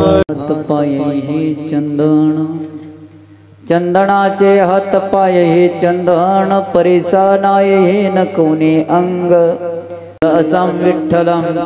हात पाये हे चंदन चंदनाचे हात पाये हे चंदन परिसानाये हे न कोणी अंग असं विठ्ठलम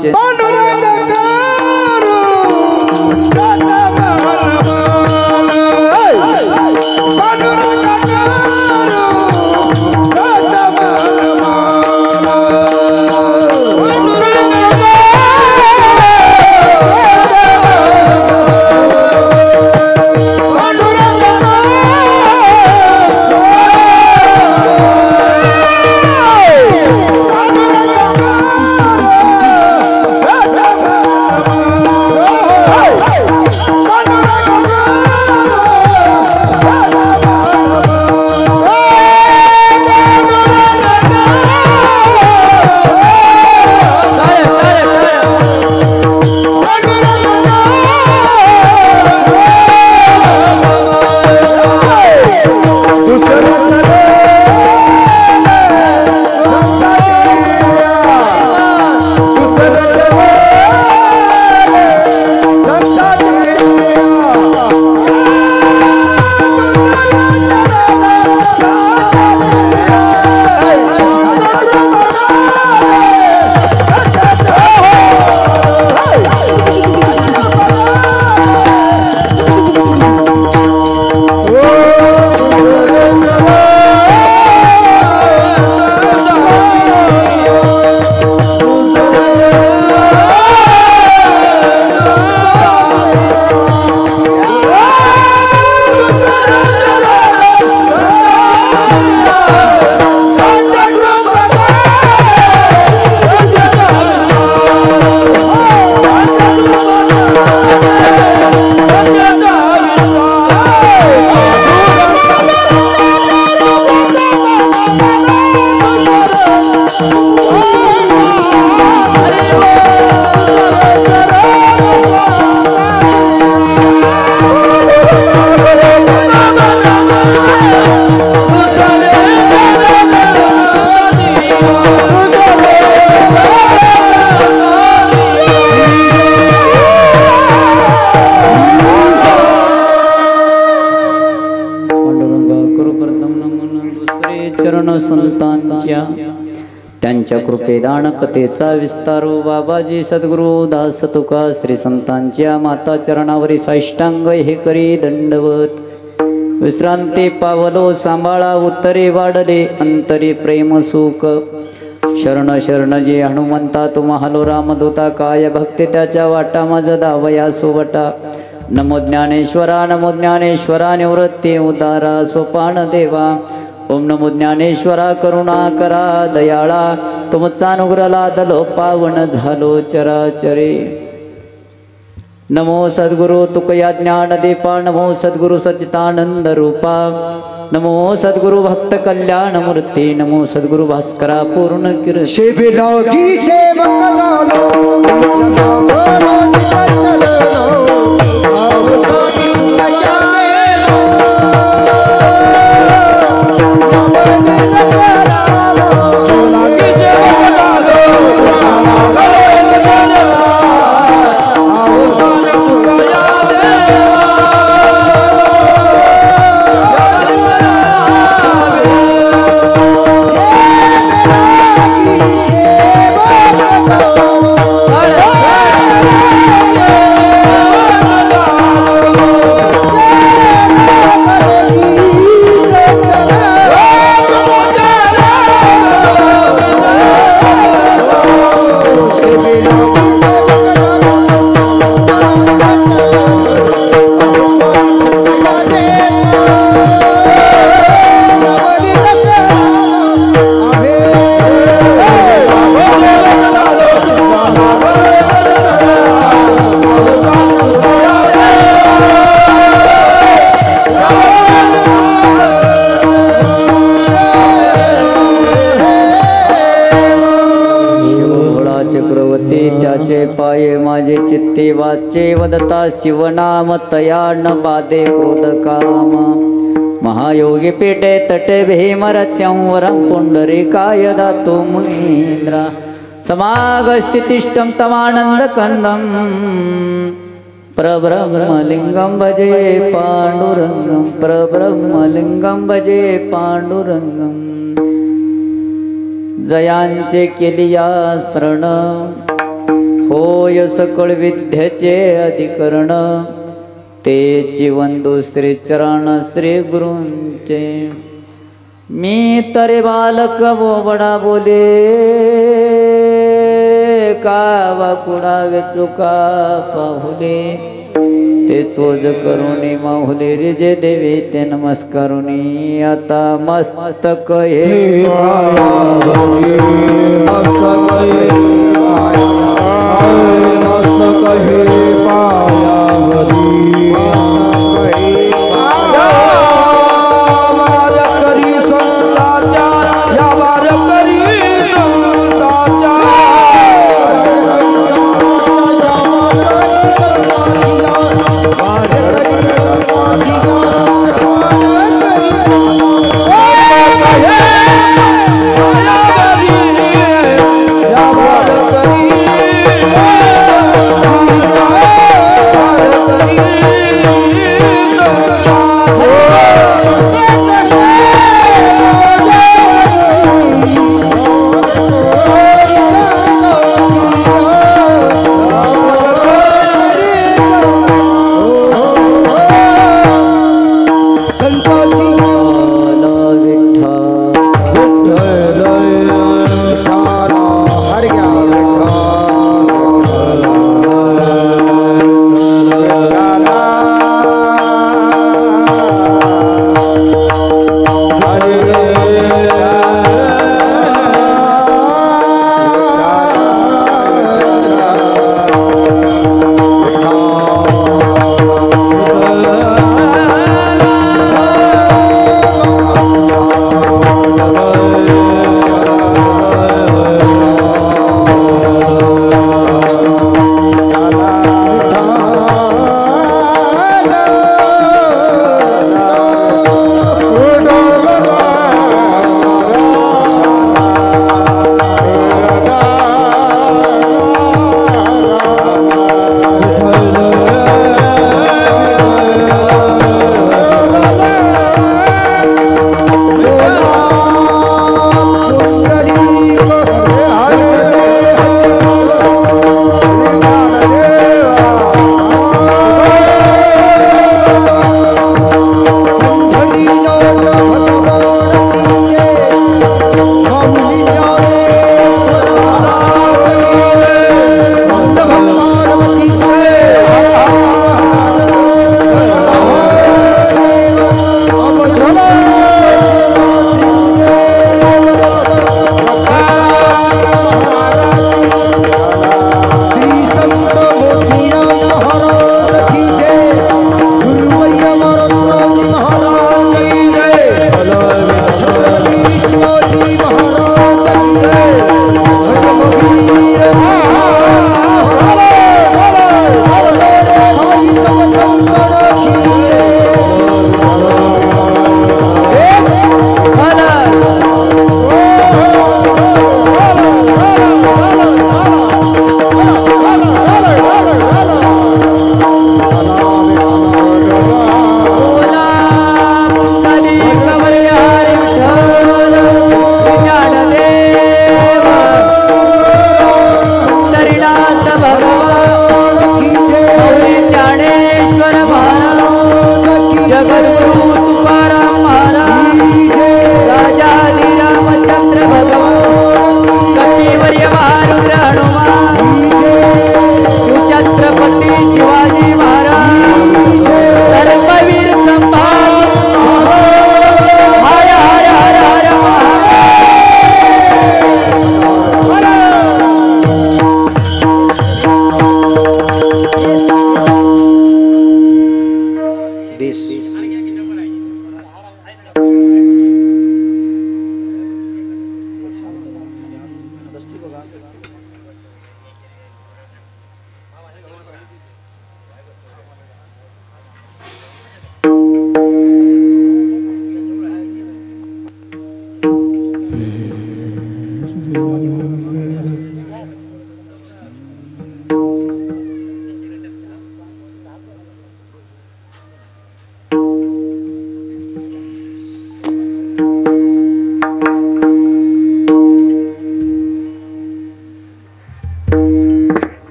संतांच्या त्यांच्या कृपेदान कथेचा विस्तारो बाबाजी सद्गुरु दास तुका श्री संतांच्या माता चरणावरी साष्टांग हे करी दंडवत विश्रांती पावलो सांभाळा उत्तरे वाढले अंतरी प्रेम सुख शरण शरण जे हनुमंता तुम्हालो रामदूता काय भक्ती त्याच्या वाटा माझ दावया सोवटा नमो ज्ञानेश्वरा निवृत्ती उदारा सोपान देवा ओम नमो ज्ञानेश्वरा करुणा करा दयाळा तुमचा अनुग्रह लादलो पावन झालो चराचरे नमो सद्गुरु तुकया ज्ञान दीपा नमो सद्गुरु सच्चिदानंद रूपा नमो सद्गुरु भक्त कल्याण मूर्ती नमो सद्गुरु भास्करा पूर्ण चित्ते वाचे वदता शिवनाम तया न बाधे क्रोध काम महायोगी पीठे तटे भीमरत्यं वरं पुंडरीकाय दातु मुनीन्द्र समागस्तिष्ठं तमानंद कंदम प्रब्रह्मलिंगं भजे पांडुरंगं प्रब्रह्मलिंगं भजे पांडुरंगं जयांचे केलिया स्मरण होय सकळ विद्येचे अधिकरण तेची वंदू श्री चरण श्री गुरूंचे मी तरे बालक बोबडा बोले कावा कुडावे चुका पाहुले ते चोज करुणी माहुले रिजे देवी ते नमस्कारुणी आता मस्तक हे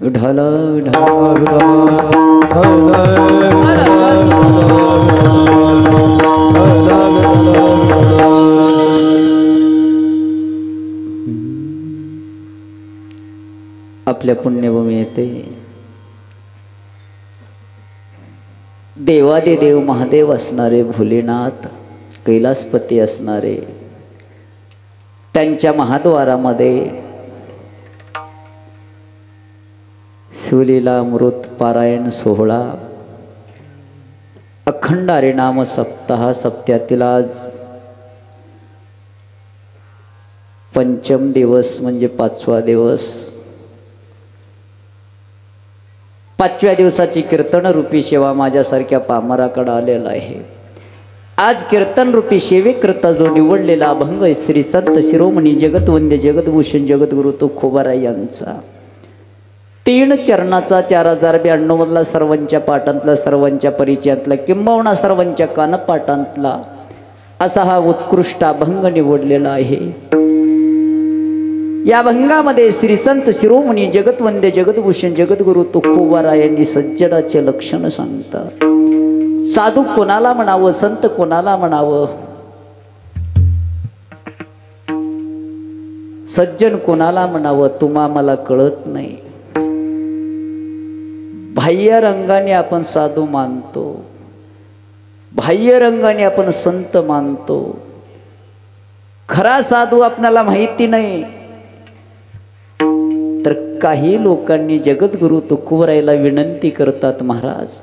विठ्ठल विठ्ठल आपल्या पुण्यभूमी येते देवादिदेव महादेव असणारे भोलेनाथ कैलासपती असणारे त्यांच्या महाद्वारामध्ये शिवलीला अमृत पारायण सोहळा अखंड हरिनाम सप्ताह सप्त्यातील आज पंचम दिवस म्हणजे 5वा दिवस 5व्या दिवसाची कीर्तन रूपी सेवा माझ्यासारख्या पामराकडे आलेला आहे। आज कीर्तन रूपी सेवेकरता जो निवडलेला अभंग श्री संत शिरोमणी जगतवंद्य जगतभूषण जगद्गुरु तुकोबाराय यांचा 3 चरणाचा 4092 मधला सर्वांच्या पाठांतला सर्वांच्या परिचयातला किंबहुना सर्वांच्या कानपाठांतला असा हा उत्कृष्ट अभंग निवडलेला आहे। या अभंगामध्ये श्री संत शिरोमणी जगतवंद्य जगतभूषण जगद्गुरु तुकोबाराय यांनी सज्जनाचे लक्षण सांगतात। साधू कोणाला म्हणावं, संत कोणाला म्हणावं, सज्जन कोणाला म्हणावं तुम्हा मला कळत नाही। बाह्य रंगाने आपण साधू मानतो, बाह्य रंगाने आपण संत मानतो, खरा साधू आपल्याला माहिती नाही। तर काही लोकांनी जगद्गुरु तुकोबारायला विनंती करतात, महाराज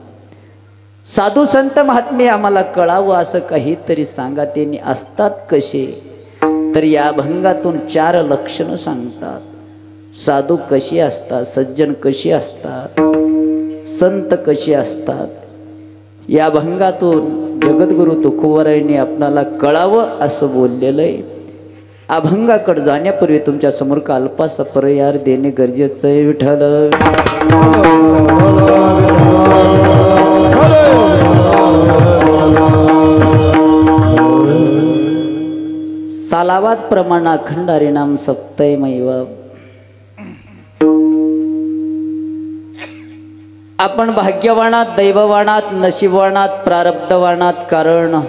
साधू संत महात्मे आम्हाला कळावं असं काहीतरी सांगा। त्यांनी असतात कसे, तर या अभंगातून 4 लक्षणं सांगतात। साधू कशी असतात, सज्जन कशी असतात, संत कशी असतात, या अभंगातून जगद्गुरु तुकोबारायांनी आपणाला कळावं असं बोललेलं आहे। अभंगाकडे जाण्यापूर्वी तुमच्या समोर अल्पासा पर्याय देणे गरजेचं आहे। विठ्ठल सालावाद प्रमाण अखंड हरिनाम सप्ताह मैवा। आपण भाग्यवानात, दैववानात, नशीबवानात, प्रारब्धवानात, कारण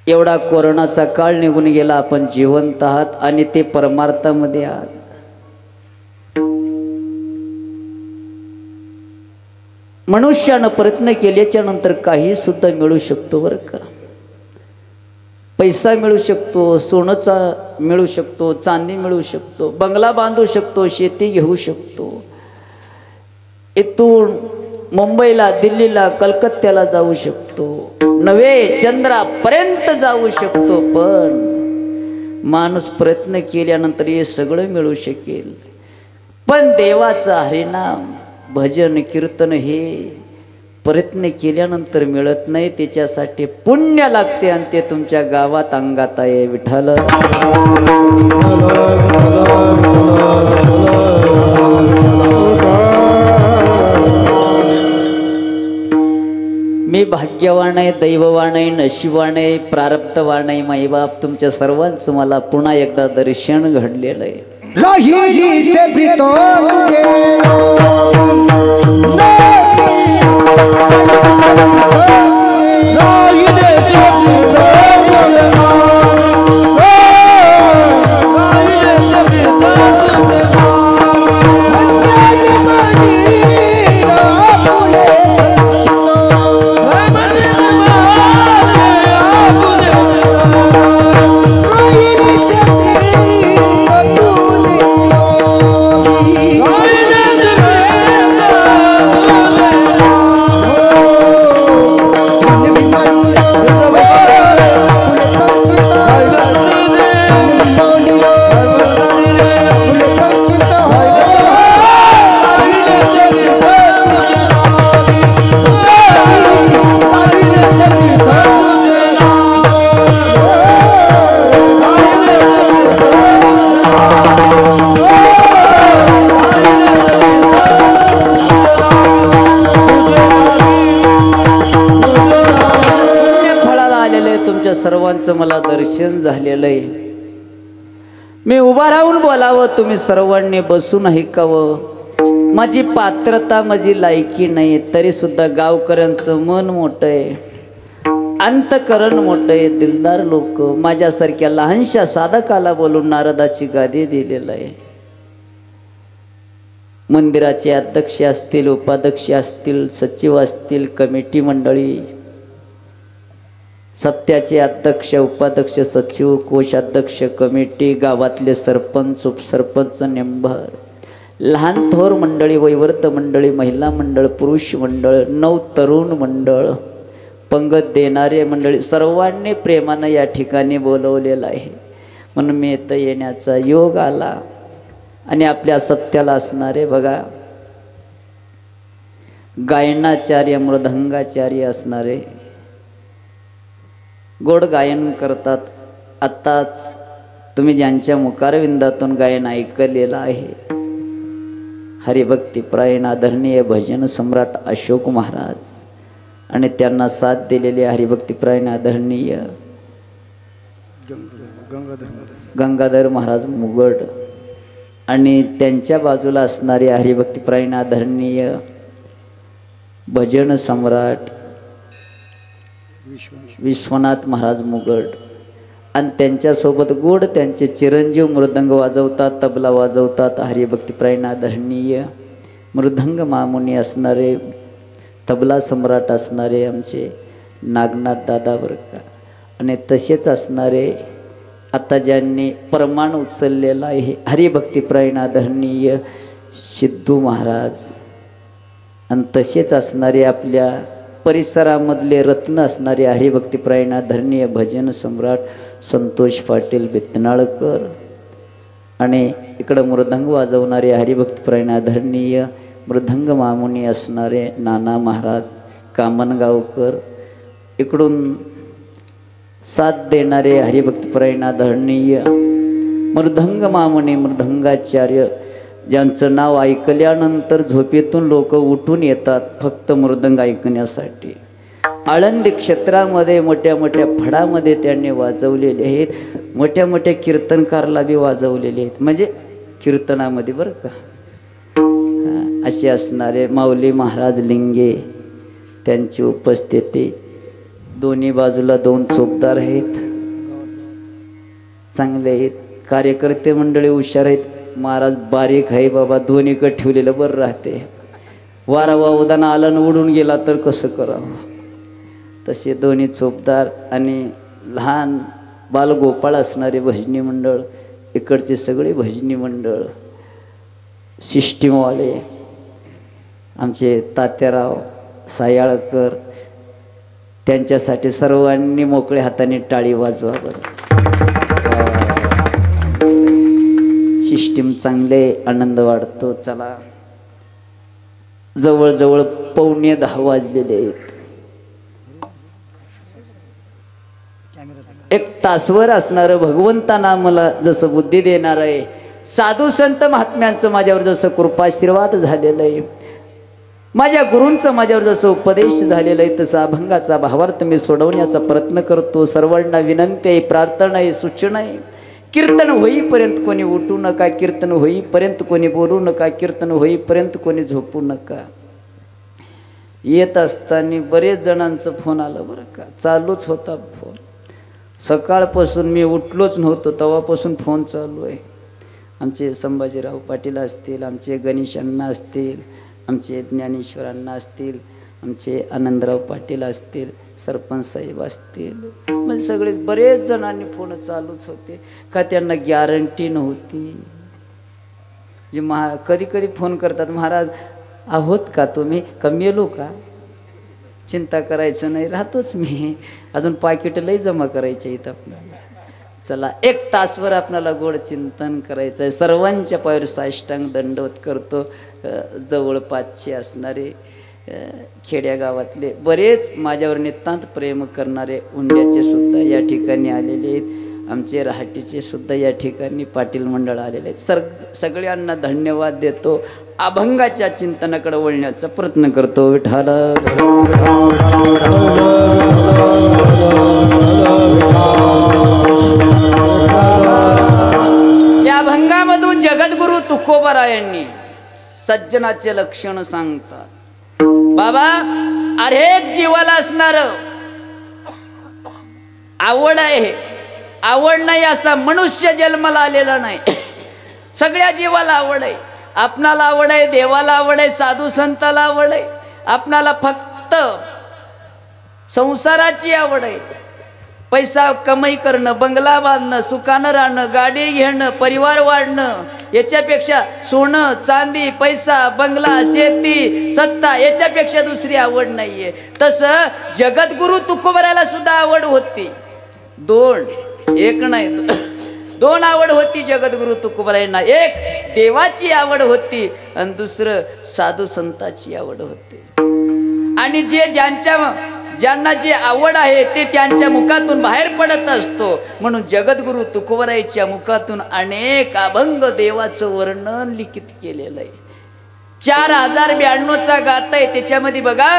एवढा कोरोनाचा काळ निघून गेला, आपण जिवंत आहात आणि ते परमार्थामध्ये आहात। मनुष्यानं प्रयत्न केल्याच्या नंतर काही सुद्धा मिळू शकतो बरं का। पैसा मिळू शकतो, सोनचा मिळू शकतो, चांदी मिळू शकतो, बंगला बांधू शकतो, शेती घेऊ शकतो, इथून मुंबईला, दिल्लीला, कलकत्त्याला जाऊ शकतो, नवे चंद्रापर्यंत जाऊ शकतो। पण माणूस प्रयत्न केल्यानंतर हे सगळं मिळू शकेल, पण देवाचा हरिनाम भजन कीर्तन हे प्रयत्न केल्यानंतर मिळत नाही, त्याच्यासाठी पुण्य लागते आणि ते तुमच्या गावात अंगात आहे। विठ्ठल मी भाग्यवान आहे, दैववान आहे, नशीबवान आहे, प्रारब्धवान आहे। माईबाप तुमच्या सर्वांचं मला पुन्हा एकदा दर्शन घडलेलं आहे। सर्वांचं मला दर्शन झालेलं आहे। मी उभा राहून बोलावं, तुम्ही सर्वांनी बसून ऐकावं। माझी पात्रता माझी लायकी नाही, तरी सुद्धा गावकऱ्यांचं मन मोठं आहे, अंतकरण मोठं आहे, दिलदार लोक माझ्यासारख्या लहानशा साधकाला बोलून नारदाची गादी दिलेलं आहे। मंदिराचे अध्यक्ष असतील, उपाध्यक्ष असतील, सचिव असतील, कमिटी मंडळी, सप्त्याचे अध्यक्ष, उपाध्यक्ष, सचिव, कोषाध्यक्ष, कमिटी, गावातले सरपंच, उपसरपंच, नेंबर, लहान थोर मंडळी, वैवर्त मंडळी, महिला मंडळ, पुरुष मंडळ, नव तरुण मंडळ, पंगत देणारे मंडळी, सर्वांनी प्रेमानं या ठिकाणी बोलवलेलं आहे। म्हणून मी इथं येण्याचा योग आला। आणि आपल्या सत्याला असणारे बघा गायनाचार्य, मृदंगाचार्य असणारे गोड गायन करतात। आत्ताच तुम्ही ज्यांच्या मुखारविंदातून गायन ऐकलेलं आहे, हरिभक्तीपरायण आदरणीय भजन सम्राट अशोक महाराज आणि त्यांना साथ दिलेले हरिभक्तीपरायण आदरणीय गंगाधर महाराज मुगड आणि त्यांच्या बाजूला असणारे हरिभक्तीपरायण आदरणीय भजन सम्राट विश्वनाथ महाराज मुगड आणि त्यांच्यासोबत गोड त्यांचे चिरंजीव मृदंग वाजवतात, तबला वाजवतात, हरिभक्तीपरायण आदरणीय मृदंग मामुनी असणारे, तबला सम्राट असणारे आमचे नागनाथ दादा बरका आणि तसेच असणारे आता ज्यांनी प्रमाण उचललेलं आहे हरिभक्तीपरायण आदरणीय सिद्धू महाराज आणि तसेच असणारे आपल्या परिसरामधले रत्न असणारे हरिभक्तीपरायण आदरणीय भजन सम्राट संतोष पाटील बेतनाळकर आणि इकडं मृदंग वाजवणारे हरिभक्तीपरायण आदरणीय मृदंग मामुनी असणारे नाना महाराज कामनगावकर, इकडून साथ देणारे हरिभक्तीपरायण आदरणीय मृदंग मामुनी मृदंगाचार्य, ज्यांचं नाव ऐकल्यानंतर झोपेतून लोक उठून येतात फक्त मृदंग ऐकण्यासाठी। आळंदी क्षेत्रामध्ये मोठ्या मोठ्या फडामध्ये त्यांनी वाजवलेले आहेत, मोठ्या मोठ्या कीर्तनकारला बी वाजवलेले आहेत, म्हणजे कीर्तनामध्ये बरं का। असे असणारे माऊली महाराज लिंगे, त्यांची उपस्थिती, दोन्ही बाजूला दोन चोपदार आहेत, चांगले आहेत, कार्यकर्ते मंडळी हुशार आहेत। महाराज बारीक आहे बाबा, दोन्हीकडे ठेवलेलं बरं राहते, वारा वावदाना आला न उडून गेला तर कसं करावं, तसे दोन्ही चोपदार आणि लहान बालगोपाळ असणारे भजनी मंडळ, इकडचे सगळे भजनी मंडळ सिस्टीमवाले आमचे तात्याराव सायाळकर, त्यांच्यासाठी सर्वांनी मोकळ्या हाताने टाळी वाजवा बरं। सिस्टीम चांगले, आनंद वाढतो। चला, जवळजवळ 9:45 वाजलेले आहेत, एक तासभर असणारं भगवंताना मला जसं बुद्धी देणार आहे, साधू संत महात्म्यांचं माझ्यावर जसं कृपाशीर्वाद झालेलं आहे, माझ्या गुरूंचं माझ्यावर जसं उपदेश झालेलं आहे, तसं अभंगाचा भावार्थ मी सोडवण्याचा प्रयत्न करतो। सर्वांना विनंती आहे, प्रार्थना आहे, सूचना आहे, कीर्तन होईपर्यंत कोणी उठू नका, कीर्तन होईपर्यंत कोणी बोलू नका, कीर्तन होईपर्यंत कोणी झोपू नका। येत असताना बरेच जणांचं फोन आलं बरं का, चालूच होता फोन, सकाळपासून मी उठलोच नव्हतो तेव्हापासून फोन चालू आहे। आमचे संभाजीराव पाटील असतील, आमचे गणेशांना असतील, आमचे ज्ञानेश्वरांना असतील, आमचे आनंदराव पाटील असतील, सरपंच साहेब असतील, म्हणजे सगळे बरेच जणांनी फोन चालूच होते का त्यांना गॅरंटी नव्हती। जे कधी कधी फोन करतात, महाराज आहोत का तुम्ही, का मेलो का, चिंता करायचं नाही, राहतोच मी, अजून पाकिट लई जमा करायचे आहेत आपल्याला। चला, 1 तासभर आपल्याला गोड चिंतन करायचं आहे। सर्वांच्या पायावर साष्टांग दंडवत करतो। जवळपासचे असणारे खेड्या गावातले बरेच माझ्यावर नितांत प्रेम करणारे उंड्याचे सुद्धा या ठिकाणी आलेले आहेत, आमचे रहाटीचे सुद्धा या ठिकाणी पाटील मंडळ आलेले आहेत। सगळ्यांना धन्यवाद देतो। अभंगाच्या चिंतनाकडे वळण्याचा प्रयत्न करतो। विठ्ठल अभंगामधून जगद्गुरु तुकोबारायांनी सज्जनाचे लक्षण सांगतात। बाबा हर एक जीवाला असणार आवड आहे, आवड नाही असा मनुष्य जन्माला आलेला नाही। सगळ्या जीवाला आवड आहे, आपणाला आवड आहे, देवाला आवड आहे, साधू संताला आवड आहे, आपणाला फक्त संसाराची आवड आहे। पैसा कमाई करणं, बंगला बांधणं, सुखानं राहणं, गाडी घेणं, परिवार वाढणं, याच्यापेक्षा सोनं चांदी पैसा बंगला शेती सत्ता याच्यापेक्षा दुसरी आवड नाहीये। तसं जगद्गुरु तुकोबाराला सुद्धा आवड होती, दोन एक नाही दोन आवड होती जगद्गुरु तुकोबारायांना। एक देवाची आवड होती आणि दुसरं साधू संताची आवड होती। आणि ज्यांना जी आवड आहे ते त्यांच्या मुखातून बाहेर पडत असतो। म्हणून जगद्गुरु तुकोबारायांच्या मुखातून अनेक अभंग देवाचं वर्णन लिखित केलेलं आहे। 4092चा गाथा आहे, त्याच्यामध्ये बघा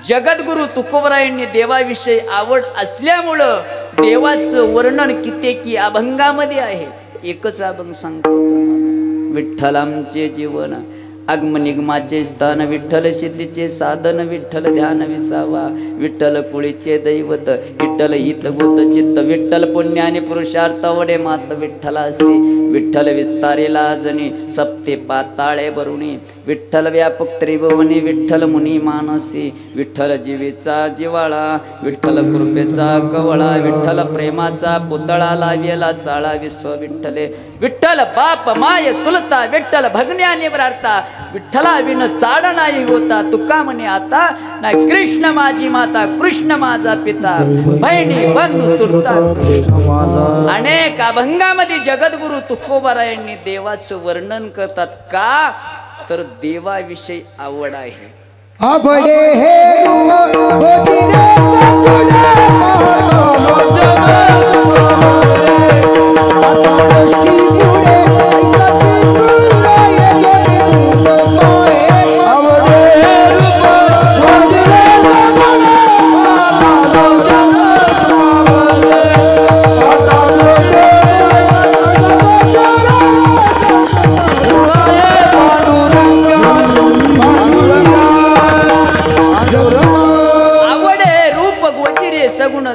जगद्गुरु तुकोबारायांनी देवाविषयी आवड असल्यामुळं देवाचं वर्णन कित्येकी अभंगामध्ये आहे। एकच अभंग सांगतो तुम्हाला, विठ्ठल आमचे जीवन आगमनिगमाचे स्थान, विठ्ठल सिद्धीचे साधन, विठ्ठल ध्यान विसावा, विठ्ठल कुळीचे दैवत, विठ्ठल हित गोत चित्त, विठ्ठल पुण्याने पुरुषार्थ वडे मात विठ्ठलासी, विठ्ठल विस्तारेला जणी सप्ते पाताळे बरुणी, विठ्ठल व्यापक त्रिभुवनी, विठ्ठल मुनी मानसी, विठ्ठल जीवेचा जिवाळा, विठ्ठल कृपेचा कवळा, विठ्ठल प्रेमाचा पुतळा लावेला चाळा विश्व विठ्ठले, विठ्ठल बाप माय चुलता, विठ्ठल भगण्याने प्रार्था, विठ्ठला विन चाड नाही होता, तुका म्हणे आता ना कृष्ण माझी माता, कृष्ण माझा पिता, बहिणी बंधू चुलता। अनेक अभंगामध्ये जगद्गुरु तुकोबारायांनी देवाचं वर्णन करतात, का तर देवाविषयी आवड आहे। आवडे हे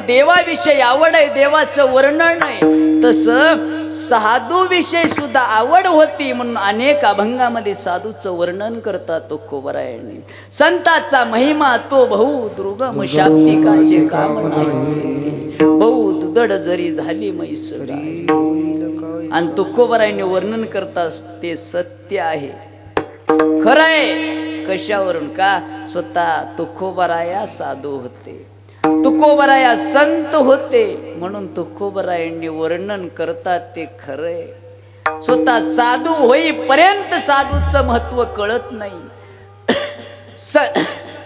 देवाविषयी आवड आहे, देवाचं वर्णन आहे। तसं साधू विषयी सुद्धा आवड होती, म्हणून अनेक अभंगामध्ये साधूचं वर्णन करतात तुकोबारायांनी। संताचा महिमा तो बहु दुर्गम शाब्दिकाचे काम नाही, बहु दुधड जरी झाली म्हैस गाय। आणि तुकोबारायांनी वर्णन करतात ते सत्य आहे, खरं आहे। कशावरून? का स्वतः तुकोबाराया साधू होते, तुकोबाराया संत होते, म्हणून तुकोबारायांनी वर्णन करतात ते खरे। स्वतः साधू होईपर्यंत साधूचं महत्व कळत नाही,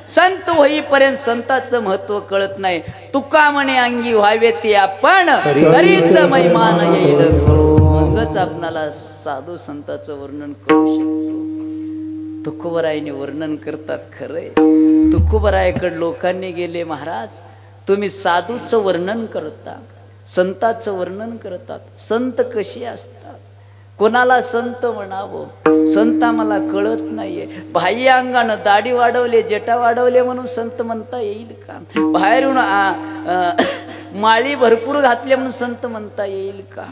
संत होईपर्यंत संताचं महत्व कळत नाही। तुका म्हणे अंगी व्हावे ते आपण, तरीच महिमान येईल, मगच आपणाला साधू संताचं वर्णन करू शकतो। तुकोबारायांनी वर्णन करतात खरे। तुकोबारायाकडे लोकांनी गेले, महाराज तुम्ही साधूचं वर्णन करता, संताचं वर्णन करतात, संत कशी असतात, कोणाला संत म्हणावं, संत आम्हाला कळत नाहीये। बाह्य अंगानं दाढी वाढवले जटा वाढवले म्हणून संत म्हणता येईल का? बाहेरून माळी भरपूर घातले म्हणून संत म्हणता येईल का?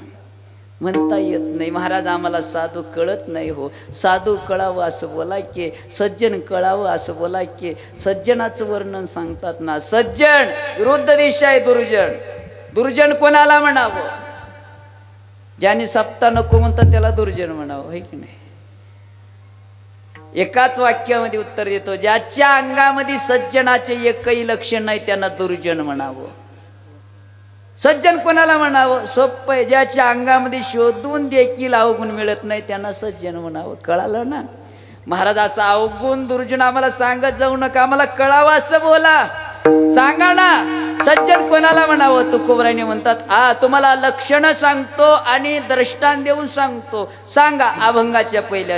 म्हणता येत नाही। महाराज आम्हाला साधू कळत नाही हो, साधू कळावं असं बोला की, सज्जन कळावं असं बोला की। सज्जनाचं वर्णन सांगतात ना, सज्जन विरुद्ध दिशा आहे दुर्जन। दुर्जन कोणाला म्हणावं? ज्याने सप्ता नको म्हणतात त्याला दुर्जन म्हणावं, है की नाही? एकाच वाक्यामध्ये उत्तर देतो, ज्याच्या अंगामध्ये सज्जनाचे एकही लक्षण नाही त्यांना दुर्जन म्हणावं। सज्जन कोणाला म्हणावं? सोप्प आहे, ज्याच्या अंगामध्ये शोधून देखील अवगुण मिळत नाही त्यांना सज्जन म्हणावं। कळालं ना? महाराज असा अवगुण दुर्जन आम्हाला सांगत जाऊ नका, आम्हाला कळावं असं बोला, सांगा ना सज्जन कोणाला म्हणावं? तुकोबारायांनी म्हणतात, तुम्हाला लक्षण सांगतो आणि दृष्टांत देऊन सांगतो, सांगा अभंगाच्या पहिल्या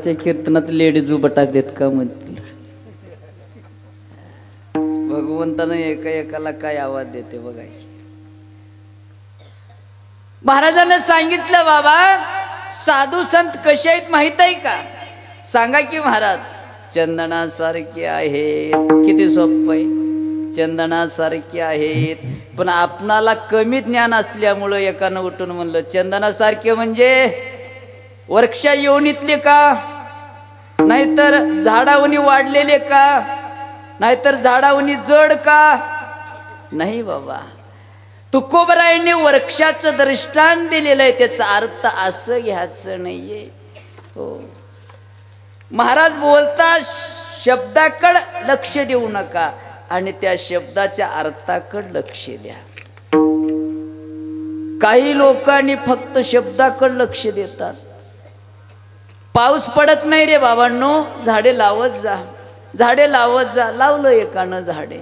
पांडुरंगाच्या कीर्तनात लेडीज उभं टाकलेत का म्हणतील. भगवंतानं एका एकाला काय आवाज देते बघा. महाराजांना सांगितलं बाबा साधू संत कसे आहेत माहित आहे का. सांगा की महाराज. चंदनासारखे आहेत. किती सोपं आहे. चंदनासारखे आहेत. पण आपणाला कमी ज्ञान असल्यामुळं एकानं उठून म्हणलं चंदनासारखे म्हणजे वृक्षा योनीतले का, नाहीतर झाडावनी वाढलेले का, नाहीतर झाडावनी जड का. नाही बाबा. तुकोबरायांनी वृक्षाचं दृष्टांत दिलेलं आहे. त्याचा अर्थ असं घ्यायचं नाहीये. हो महाराज बोलता शब्दाकडे लक्ष देऊ नका आणि त्या शब्दाच्या अर्थाकडे लक्ष द्या. काही लोकांनी फक्त शब्दाकडे लक्ष देतात. पाऊस पडत नाही रे बाबांनो, झाडे लावत जा, झाडे लावत जा. लावलं एकानं झाडे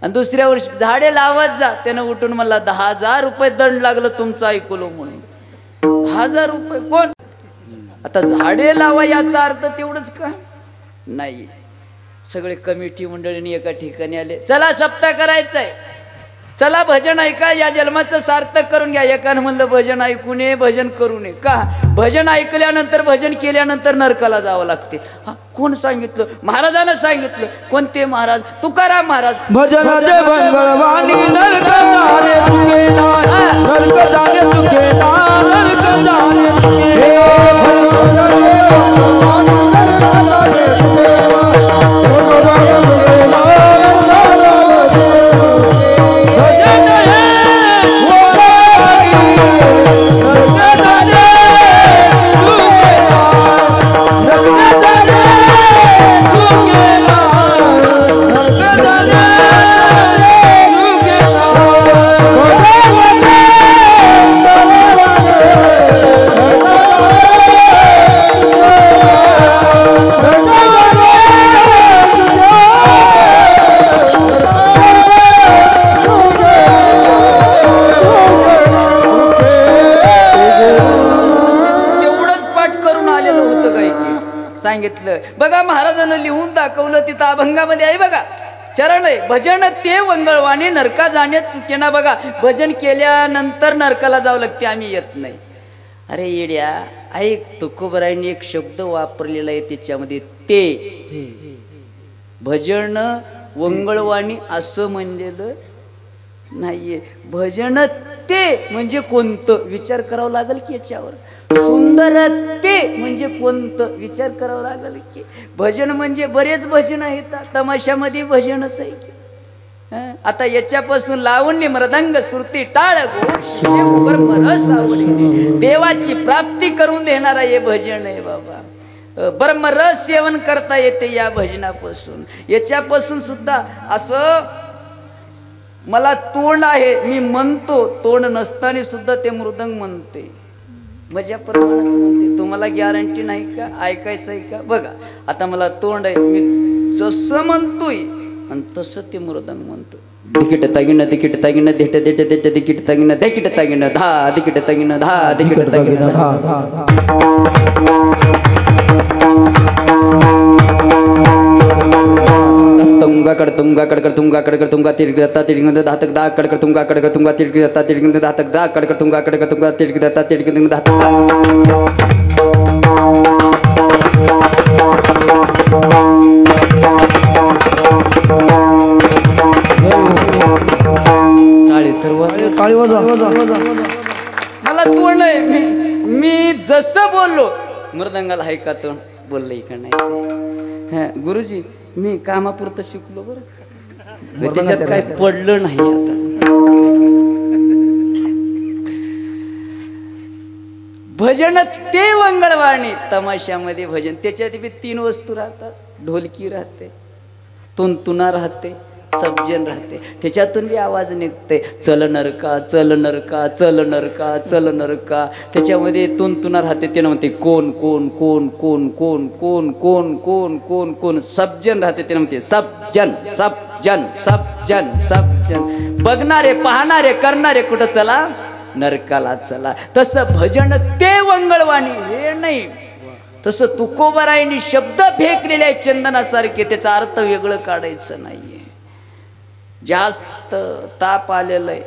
आणि दुसऱ्या वर्षी झाडे लावत जा. त्यानं उठून मला 10,000 रुपये दंड लागलं तुमचं ऐकलो म्हणून. 10,000 रुपये कोण. आता झाडे लावा याचा अर्थ तेवढंच का नाही. सगळे कमिटी मंडळींनी एका ठिकाणी आले. चला सप्ताह करायचंय, चला भजन ऐका, या जन्माचं सार्थक करून घ्या. एकानं म्हणलं भजन ऐकू नये, भजन करू नये. का. भजन ऐकल्यानंतर भजन केल्यानंतर नरकाला जावं लागते. कोण सांगितलं. महाराजांना सांगितलं. कोणते महाराज. तुकाराम महाराज. भजनाचे मंगळवाणी नरक जाणे तुके नरक जाणे तुके नरक जाणे तुके. सांगितलं बघा. महाराजांना लिहून दाखवलं. तिथं अभंगामध्ये आहे बघा. चरण आहे. भजन ते वंगळवाणी नरका जाणे चुकेना. बघा भजन केल्यानंतर नरकाला जावं लागते. आम्ही येत नाही. अरे येड्या ऐक. तुकोबरायांनी एक शब्द वापरलेला आहे त्याच्यामध्ये. ते भजन वंगळवाणी असं म्हणलेलं नाहीये. भजन ते म्हणजे कोणतं विचार करावं लागेल की याच्यावर. सुंदर ते म्हणजे कोणतं विचार करावा लागेल की. भजन म्हणजे बरेच भजन आहेत. तमाशामध्ये भजनच आहे की. आता याच्यापासून लावणी मृदंग श्रुती टाळ ब्रह्मरस आवडी देवाची प्राप्ती करून देणारा हे भजन आहे बाबा. ब्रह्मरस सेवन करता येते या भजनापासून. याच्यापासून सुद्धा असं मला तोंड आहे मी म्हणतो. तोंड नसताना सुद्धा ते मृदंग म्हणते. माझ्या प्रमाणच म्हणते. तुम्हाला गॅरंटी नाही का. ऐकायचं आहे का. बघा आता मला तोंड आहे. मी जसं म्हणतोय आणि तसं ते मृदंग म्हणतो. तिकीट तागिन तिकीट तागिन देट देट देट ticket Tagin ticket Tagin 10 ticket Tagin 10 ticket Tagin 10 Tunga कडतुंगा कडकडतुंगा कडकडतुंगा तिरगता तिरगंद 10 तक 10 कडकडतुंगा कडकडतुंगा तिरगता तिरगंद 10 तक 10 कडकडतुंगा कडकडतुंगा तिरगता तिरगंद 10 तक. काळी वाजा. मला तोंड आहे. मी जसं बोललो मृदंगाला हाय का तोंड बोललंय का नाही. गुरुजी मी कामापुरतं शिकलो बरं. त्याच्यात काय पडलं नाही. आता भजन ते वंगळवाणी. तमाशामध्ये भजन त्याच्यात बी 3 वस्तू राहतात. ढोलकी राहते, तुंतुना राहते, सब्जन राहते. त्याच्यातून बी आवाज निघते. चल नरका चल नरका चल नरका चल नरका. त्याच्यामध्ये तुंतुना राहते. त्यानं म्हणते कोण कोण कोण कोण कोण कोण कोण कोण कोण कोण. सब्जन राहते. त्यानं म्हणते सब्जन सब्जन सब्जन सब्जन. बघणारे पाहणारे करणारे कुठं चला नरकाला चला. तसं भजन ते वंगळवाणी हे नाही. तसं तुकोबरायांनी शब्द फेकलेले आहे चंदनासारखे, त्याचा अर्थ वेगळं काढायचं नाहीये. जास्त ताप आलेला आहे,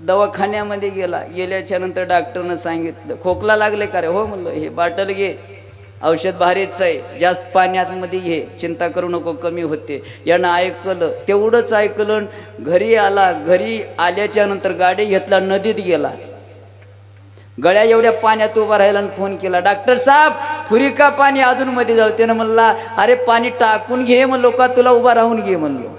दवाखान्यामध्ये गेल्याच्या नंतर डॉक्टरनं सांगितलं खोकला लागले का रे? हो म्हणलं, हे बाटल घे, औषध भारीच आहे, जास्त पाण्यामध्ये घे, चिंता करू नको, कमी होते. यानं ऐकलं, तेवढंच ऐकलं. घरी आला, घरी आल्याच्या नंतर गाडी घेतला, नदीत गेला, गळ्या एवढ्या पाण्यात उभा राहिला आणि फोन केला, डॉक्टर साहेब फुरी का पाणी अजून मध्ये जाऊ? त्यानं म्हणला, अरे पाणी टाकून घे म्हणलो का तुला उभा राहून घे म्हणलो.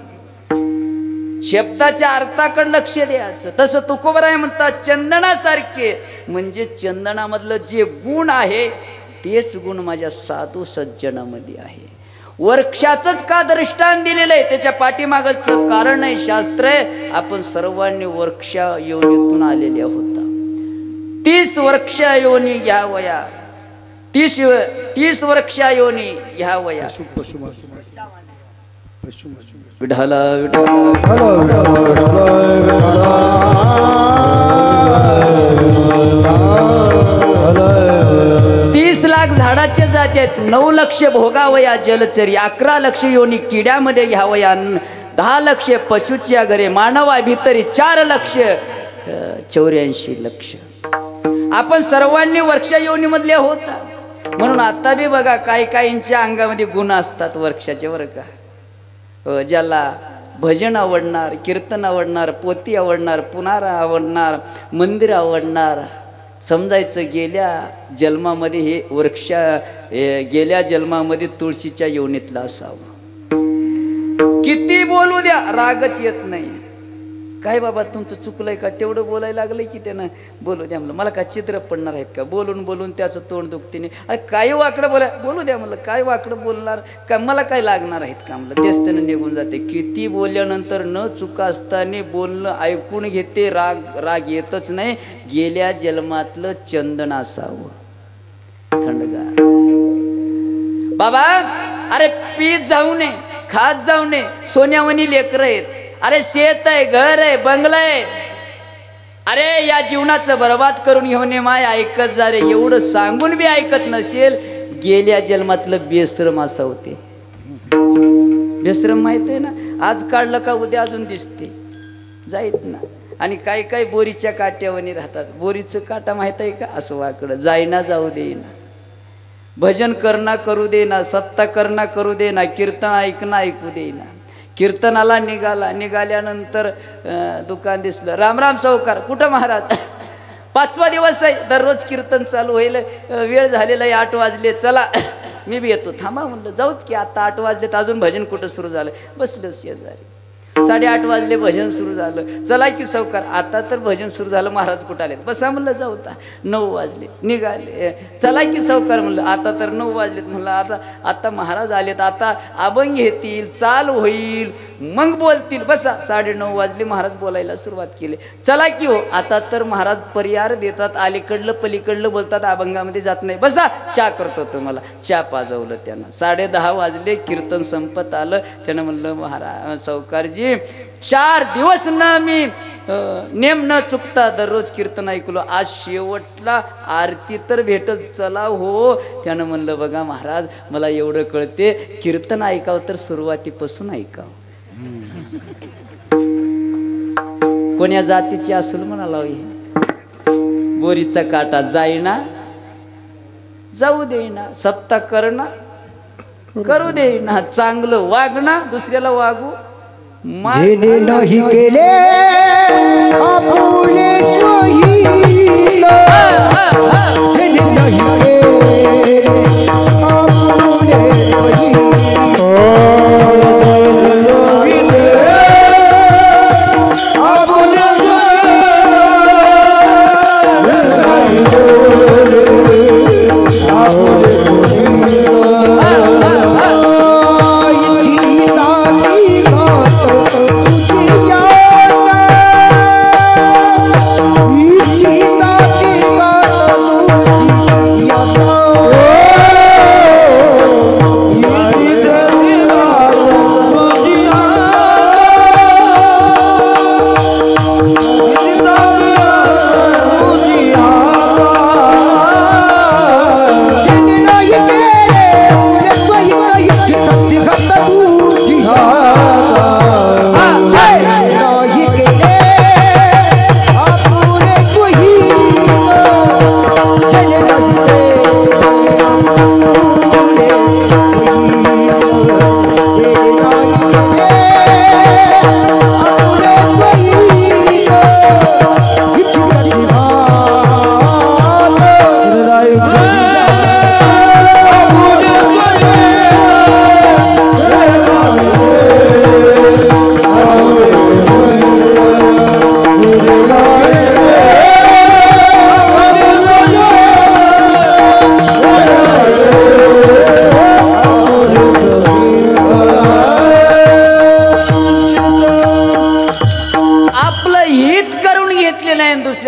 शब्दाच्या अर्थाकडे लक्ष द्यायचं. तसं तुकोबराय म्हणतात चंदनासारखे, म्हणजे चंदनामधलं जे गुण आहे तेच गुण माझ्या साधू सज्जनामध्ये आहे. वृक्षाचंच का दृष्टांत दिलेलं आहे, त्याच्या पाठीमागचं कारण आहे, शास्त्र आहे. आपण सर्वांनी वृक्ष योनीतून आलेले आहोत. 30 वृक्ष योनी घ्यावया, 30 वृक्ष योनी घ्यावया. विठाला विठाला 30 लाख झाडाचे जाती आहेत. 9 लक्ष भोगावया जलचरी, 11 लक्ष योनी किड्यामध्ये घ्यावया, 10 लक्ष पशुच्या घरे, मानवा भितरी 4 लक्ष 84 लक्ष. आपण सर्वांनी वृक्ष योनीमधले होता. म्हणून आता बी बघा काही काहींच्या अंगामध्ये गुण असतात वृक्षाचे बरं का. ज्याला भजन आवडणार, कीर्तन आवडणार, पोती आवडणार, पुनारा आवडणार, मंदिर आवडणार, समजायचं गेल्या जन्मामध्ये हे वृक्ष गेल्या जन्मामध्ये तुळशीच्या योनीतला असावं. किती बोलू द्या रागच येत नाही. काय बाबा तुमचं चुकलंय का, तेवढं बोलायला लागलंय की त्यानं बोलू द्या म्हणलं. मला काय चित्र पडणार आहेत का, बोलून बोलून त्याचं तोंड दुखतीने. अरे काय वाकडं बोलू द्या म्हणलं, काय वाकडं बोलणार का, मला काय लागणार आहेत का म्हणलं. तेच त्यानं निघून जाते. किती बोलल्यानंतर न चुका असताना बोलणं ऐकून घेते, राग येतच नाही. गेल्या जन्मातलं चंदन असावं थंडगार. बाबा अरे पीत जाऊ नये, खात जाऊ नये, सोन्यावणी लेकरं आहेत, अरे शेत आहे, घर आहे, बंगला आहे, अरे या जीवनाचं बर्बाद करून घेऊन माय ऐकत जा रे. एवढं सांगून बी ऐकत नसेल, गेल्या जन्मातलं बेश्रम असं होते. बेश्रम माहित आहे ना, आज काढलं का उद्या अजून दिसते, जाईत ना. आणि काही काही बोरीच्या काट्यावणी राहतात. बोरीचं काटा माहित आहे का, असं वाकडं, जाईना जाऊ देईना, भजन करणं करू देना, सप्ता करणं करू देना, कीर्तन ऐकणं ऐकू देईना. कीर्तनाला निघाल्यानंतर दुकान दिसलं, राम राम सावकार, कुठं महाराज? 5वा दिवस आहे, दररोज कीर्तन चालू होईल, वेळ झालेला आहे, 8 वाजले, चला मी बी येतो. थांबा म्हणलं, जाऊत की आता 8 वाजलेत, अजून भजन कुठं सुरू झालं? बसलं शेजारी. 8:30 वाजले, भजन सुरू झालं. चला की सावकार, आता तर भजन सुरू झालं, महाराज कुठं आलेत? बसा म्हणलं, जाऊता. 9 वाजले, निघाले. चला की सावकार म्हणलं, आता तर 9 वाजलेत. म्हणलं आता महाराज आलेत, आता अभंग घेतील, चाल होईल, मग बोलतील. बसा. 9:30 वाजले, महाराज बोलायला सुरुवात केली. चला की हो, आता तर महाराज पर्याय देतात, अलीकडलं पलीकडलं बोलतात, अभंगामध्ये जात नाही. बसा, चहा करतो तुम्हाला. चहा पाजवलं त्यानं. 10:30 वाजले, कीर्तन संपत आलं. त्यानं म्हणलं, महाराज सावकारजी 4 दिवस ना मी नेम न चुकता दररोज कीर्तन ऐकलो, आज शेवटला आरती तर भेटत, चला हो. त्यानं म्हणलं, बघा महाराज, मला एवढं कळते, कीर्तन ऐकावं तर सुरुवातीपासून ऐकावं. कोण्या जातीची असेल म्हणाला, बोरीचा काटा जाईना जाऊ देईना, सप्ता करणं करू देईना, चांगलं वागणं दुसऱ्याला वागू जेने नाही केले आपुले सोयील, जेने नाही केले आपुले सोयील,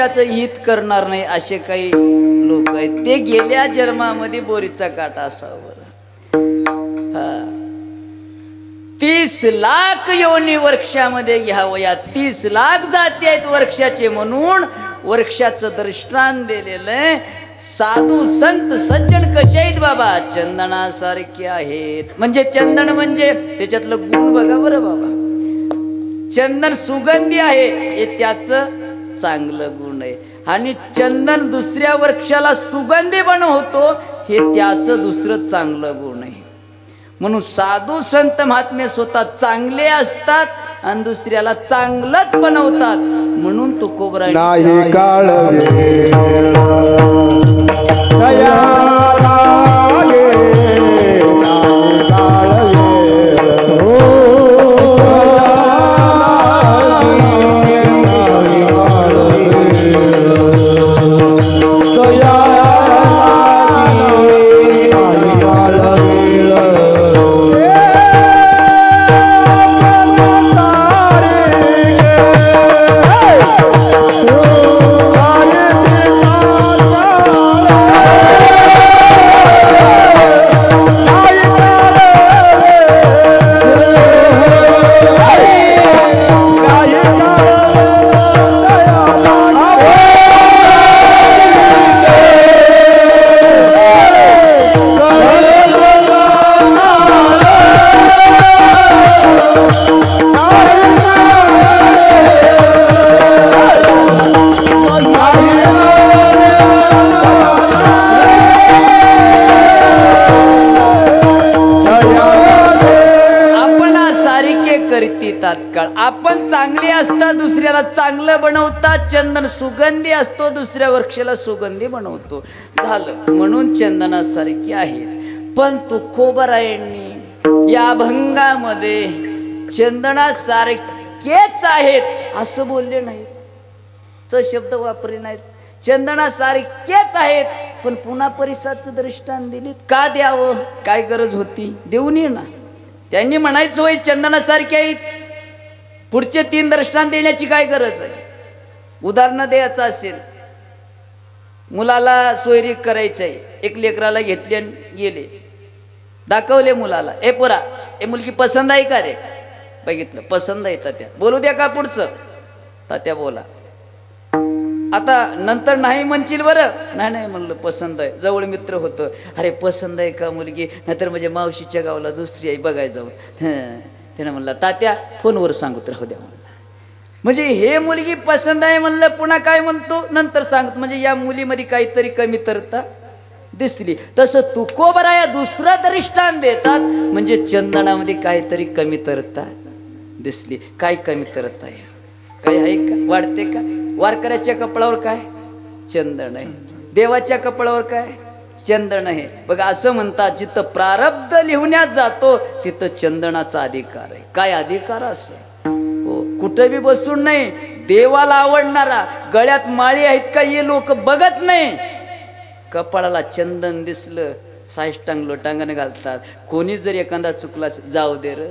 एकमेकाचं हित करणार नाही असे काही लोक आहेत. ते गेल्या जन्मामध्ये बोरीचा काटा असावर. 30 लाख योनी वृक्षामध्ये घ्यावं. या 30 लाख जाती आहेत वृक्षाचे म्हणून वृक्षाचं दृष्टांत दिलेलं आहे. साधू संत सज्जन कसे आहेत बाबा? चंदनासारखे आहेत. म्हणजे चंदन म्हणजे त्याच्यातलं गुण बघा बरं बाबा. चंदन सुगंधी आहे हे त्याचं चांगलं गुण आहे. आणि चंदन दुसऱ्या वृक्षाला सुगंधी बनवतो हे त्याचं दुसरं चांगलं गुण आहे. म्हणून साधू संत महात्मे स्वतः चांगले असतात आणि दुसऱ्याला चांगलंच बनवतात. म्हणून तो कोबरा नाही काळ तात्काळ. आपण चांगले असता दुसऱ्याला चांगलं बनवतात. चंदन सुगंधी असतो दुसऱ्या वृक्षाला सुगंधी बनवतो. झालं. म्हणून चंदनासारखी आहेत. पण तुकोबरायांनी या अभंगामध्ये चंदनासारखेच आहेत असं बोलले नाहीत. शब्द वापरले नाहीत. चंदनासारखेच आहेत पण पुन्हा परिसाचं दृष्टांत दिलीत. का द्यावं? काय गरज होती? देऊन ये ना. त्यांनी म्हणायचं होय चंदनासारखे आहेत. पुढचे 3 दृष्टांत देण्याची काय गरज आहे? उदाहरण द्यायचं असेल, मुलाला सोयरी करायचं आहे. एक लेकराला घेतले आणि गेले. दाखवले मुलाला, ए पोरा ए मुलगी पसंत आहे का रे? बघितलं पसंत आहे तात्या. बोलू द्या का पुढचं? तात्या बोला. आता नंतर नाही म्हणशील बरं? नाही नाही म्हणलं पसंत आहे. जवळ मित्र होतं, अरे पसंत आहे का मुलगी? नाहीतर म्हणजे मावशीच्या गावाला दुसरी आई बघायला जाऊ. त्यानं म्हणलं तात्या फोनवर सांगत राहू द्या. म्हणजे हे मुलगी पसंत आहे म्हणलं, पुन्हा काय म्हणतो नंतर सांगतो. म्हणजे या मुलीमध्ये काहीतरी कमी तरता दिसली. तसं तुकोबराया दुसरा दृष्टांत देतात. म्हणजे चंदनामध्ये काहीतरी कमी तरता दिसली. काय कमी तरता आहे? काय आहे का? वाढते का? वारकऱ्याच्या कपडावर काय चंदन आहे, देवाच्या कपडावर काय चंदन आहे. बघा असं म्हणतात जिथं प्रारब्ध लिहण्यात जातो तिथं चंदनाचा अधिकार आहे. काय अधिकार असं? हो, कुठं बी बसून नाही. देवाला आवडणारा गळ्यात माळी आहेत का हे लोक बघत नाही. कपाळाला चंदन दिसलं साष्टांग लोटांगण घालतात. कोणी जर एखादा चुकला जाऊ दे र,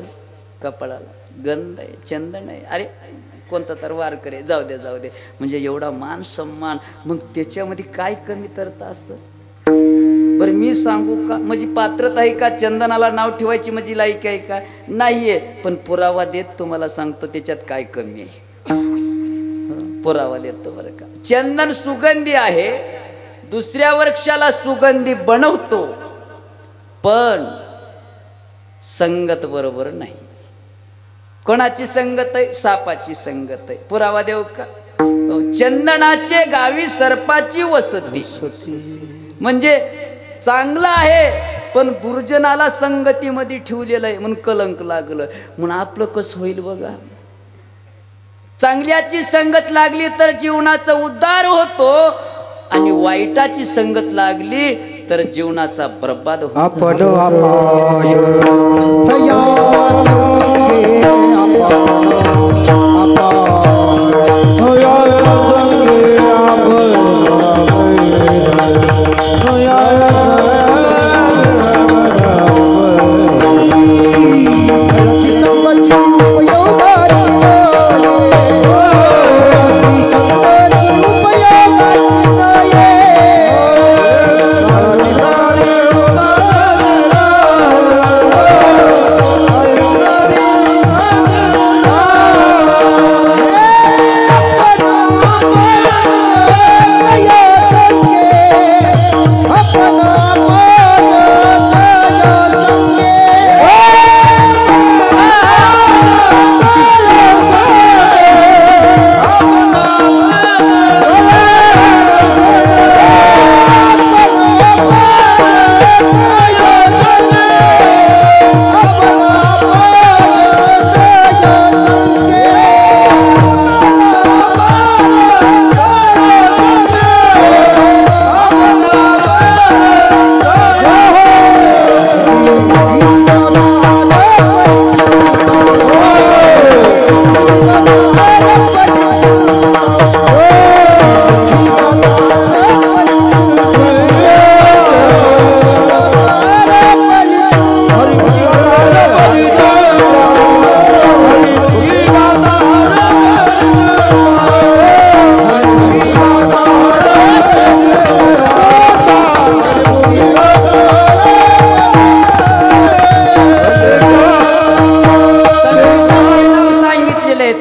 कपाळाला गंध आहे चंदन आहे, अरे कोणता तर वार करे जाऊ दे जाऊ दे. म्हणजे एवढा मान सन्मान. मग त्याच्यामध्ये काय कमी तरता असतं? बरं मी सांगू का? म्हणजे पात्रता आहे का चंदनाला नाव ठेवायची? म्हणजे लायक आहे का? नाहीये. पण पुरावा देत तुम्हाला सांगतो त्याच्यात काय कमी आहे. पुरावा देतो बरं का. चंदन सुगंधी आहे, दुसऱ्या वृक्षाला सुगंधी बनवतो, पण संगत बरोबर नाही. कोणाची संगत आहे? सापाची संगत आहे. पुरावा देऊ का? चंदनाचे गावी सर्पाची वसती. म्हणजे चांगलं आहे पण दुर्जनाला संगतीमध्ये ठेवलेलं आहे म्हणून कलंक लागलं. म्हणून आपलं कसं होईल बघा. चांगल्याची संगत लागली तर जीवनाचा उद्धार होतो आणि वाईटाची संगत लागली तर जीवनाचा बर्बाद होतो. आपण उपयोग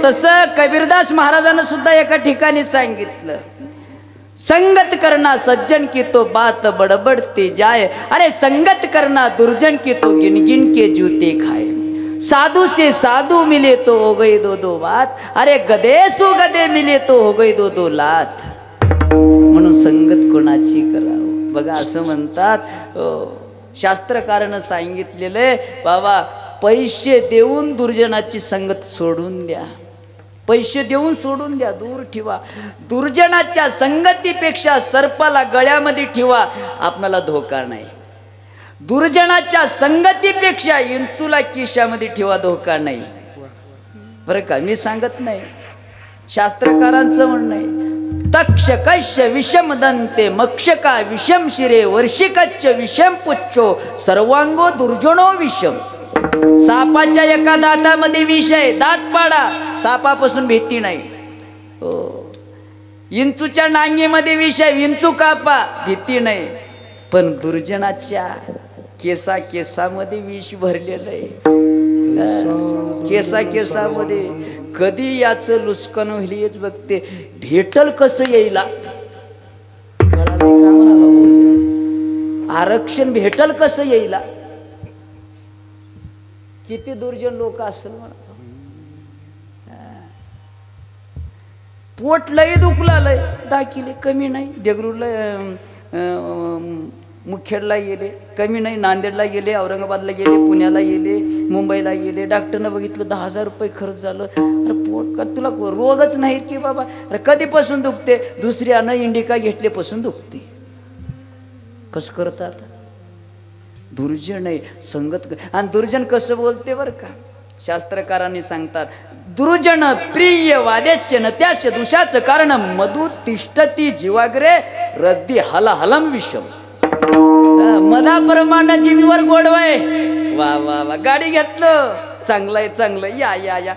तसं कबीरदास महाराजांना सुद्धा एका ठिकाणी सांगितलं, संगत करना सज्जन की तो बात बडबडते जाए, अरे संगत करना दुर्जन की तो गिन गिन के जूते खाए, साधु से साधु मिले तो हो गई दो दो बात, अरे गधे सु गधे मिले तो हो गई दो दो लात. म्हणून संगत कोणाची करावं. बघा असं म्हणतात शास्त्रकारानं सांगितलेलं, बाबा पैसे देऊन दुर्जनाची संगत सोडून द्या, पैसे देऊन सोडून द्या, दूर ठेवा. दुर्जनाच्या संगतीपेक्षा सर्पाला गळ्यामध्ये ठेवा, आपणाला धोका नाही. दुर्जनाच्या संगतीपेक्षा इंचूला किशामध्ये ठेवा, धोका नाही. बरं का, मी सांगत नाही, शास्त्रकारांचं म्हणणं आहे. तक्षकस्य विषम दंते मक्षका विषम शिरे वर्षिकच्च विषम पुच्छो सर्वांगो दुर्जनो विषम. सापाच्या एका दातामध्ये विष आहे, दात पाडा, सापापासून भीती नाही. हो, इंचूच्या नांगीमध्ये विष आहे, विंचू कापा, भीती नाही. पण दुर्जनाच्या केसा केसामध्ये विष भरलेलं आहे, केसा केसामध्ये. कधी याचं लुस्कन होईल हेच बघते. भेटल कसं येईल, आरक्षण भेटल कसं येईल. किती दुर्जन लोक असेल म्हणा. पोट लय दुखला, लय दाखिले कमी नाही. देगरूरला मुखेडला गेले कमी नाही, नांदेडला गेले, औरंगाबादला गेले, पुण्याला गेले, मुंबईला गेले. डॉक्टरनं बघितलं 10,000 रुपये खर्च झालं. अरे पोट का तुला रोगच नाही की बाबा. अरे कधीपासून दुखते, दुसऱ्यानं इंडिका घेतल्यापासून दुखते. कसं करतात दुर्जन आहे संगत. आणि दुर्जन कसं बोलते बरं का, शास्त्रकारांनी सांगतात, दुर्जन प्रिय वाद्याच्य न त्यास्य दुषाचं कारण मधु तिष्ठती जीवाग्रे रद्दी हला हलम विषम. मधाप्रमाणे जीवीवर गोडवाय. वा वा वा, गाडी घेतलं, चांगलं आहे चांगलं, या या या,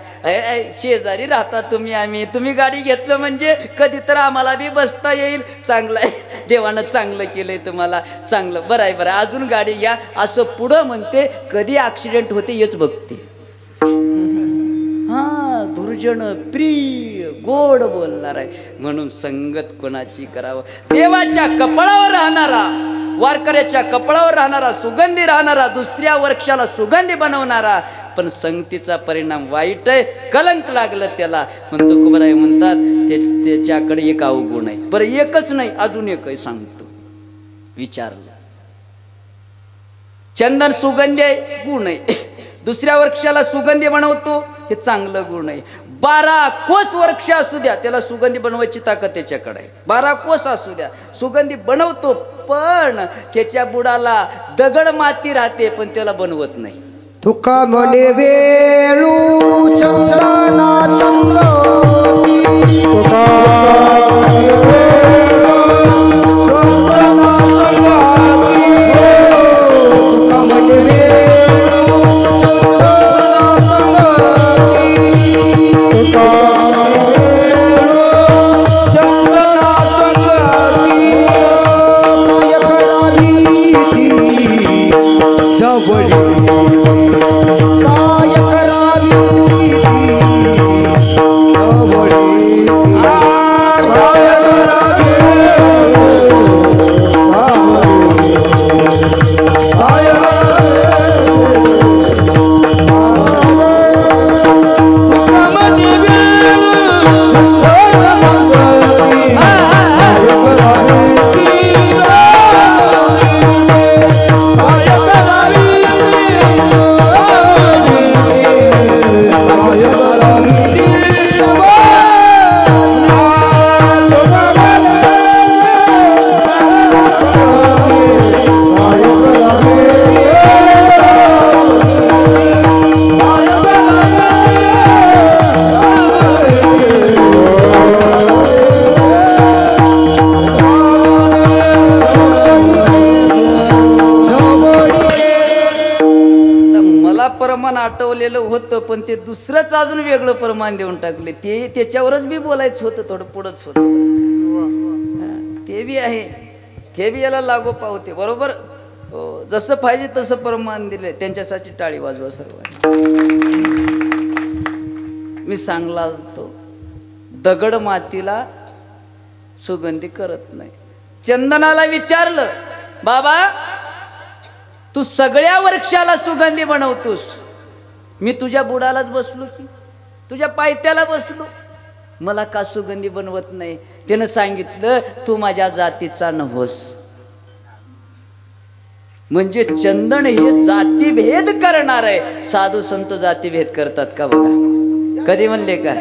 शेजारी राहता तुम्ही, आम्ही, तुम्ही गाडी घेतलं म्हणजे कधी तर आम्हाला बी बसता येईल. चांगलं आहे, देवानं चांगलं केलंय तुम्हाला, चांगलं, बरं आहे बरं, अजून गाडी घ्या, असं पुढं म्हणते. कधी ऍक्सिडेंट होते हेच बघते. हा, दुर्जन प्रिय गोड बोलणार आहे. म्हणून संगत कोणाची करावं. देवाच्या कपाळावर राहणारा, वारकऱ्याच्या कपाळावर राहणारा, सुगंधी राहणारा, दुसऱ्या वृक्षाला सुगंधी बनवणारा. पण संगतीचा परिणाम वाईट आहे, कलंक लागलं त्याला. म्हणतो कुबराय म्हणतात त्याच्याकडे एक अवगुण आहे. बरं एकच नाही, अजून एक आहे, सांगतो. विचारलं, चंदन सुगंधी आहे, गुण आहे. दुसऱ्या वृक्षाला सुगंधी बनवतो, हे चांगलं गुण आहे. 12 कोस वृक्ष असू द्या, त्याला सुगंधी बनवायची ताकद त्याच्याकडे आहे. 12 कोस असू द्या, सुगंधी बनवतो. पण त्याच्या बुडाला दगड माती राहते, पण त्याला बनवत नाही. तुका म्हणे वेळू चंदना संगती, तुका आठवलेलं होतं, पण ते दुसरंच अजून वेगळं प्रमाण देऊन टाकले. ते त्याच्यावरच बी बोलायचं होतं, थोडं पुढंच होतं. ते बी आहे, ते बी याला लागू पावते. बरोबर, जसं पाहिजे तसं प्रमाण दिले. त्यांच्यासाठी टाळी वाजवा सर्व. मी सांगला होतो दगड मातीला सुगंधी करत नाही. चंदनाला विचारलं बाबा तू सगळ्या वृक्षाला सुगंधी बनवतोस, मी तुझ्या बुडालाच बसलो की तुझ्या पायथ्याला बसलो, मला का सुगंधी बनवत नाही? त्यानं सांगितलं तू माझ्या जातीचा नव्हस. म्हणजे चंदन हे जातीभेद करणार आहे. साधू संत जातीभेद करतात का बघा? कधी म्हणले का?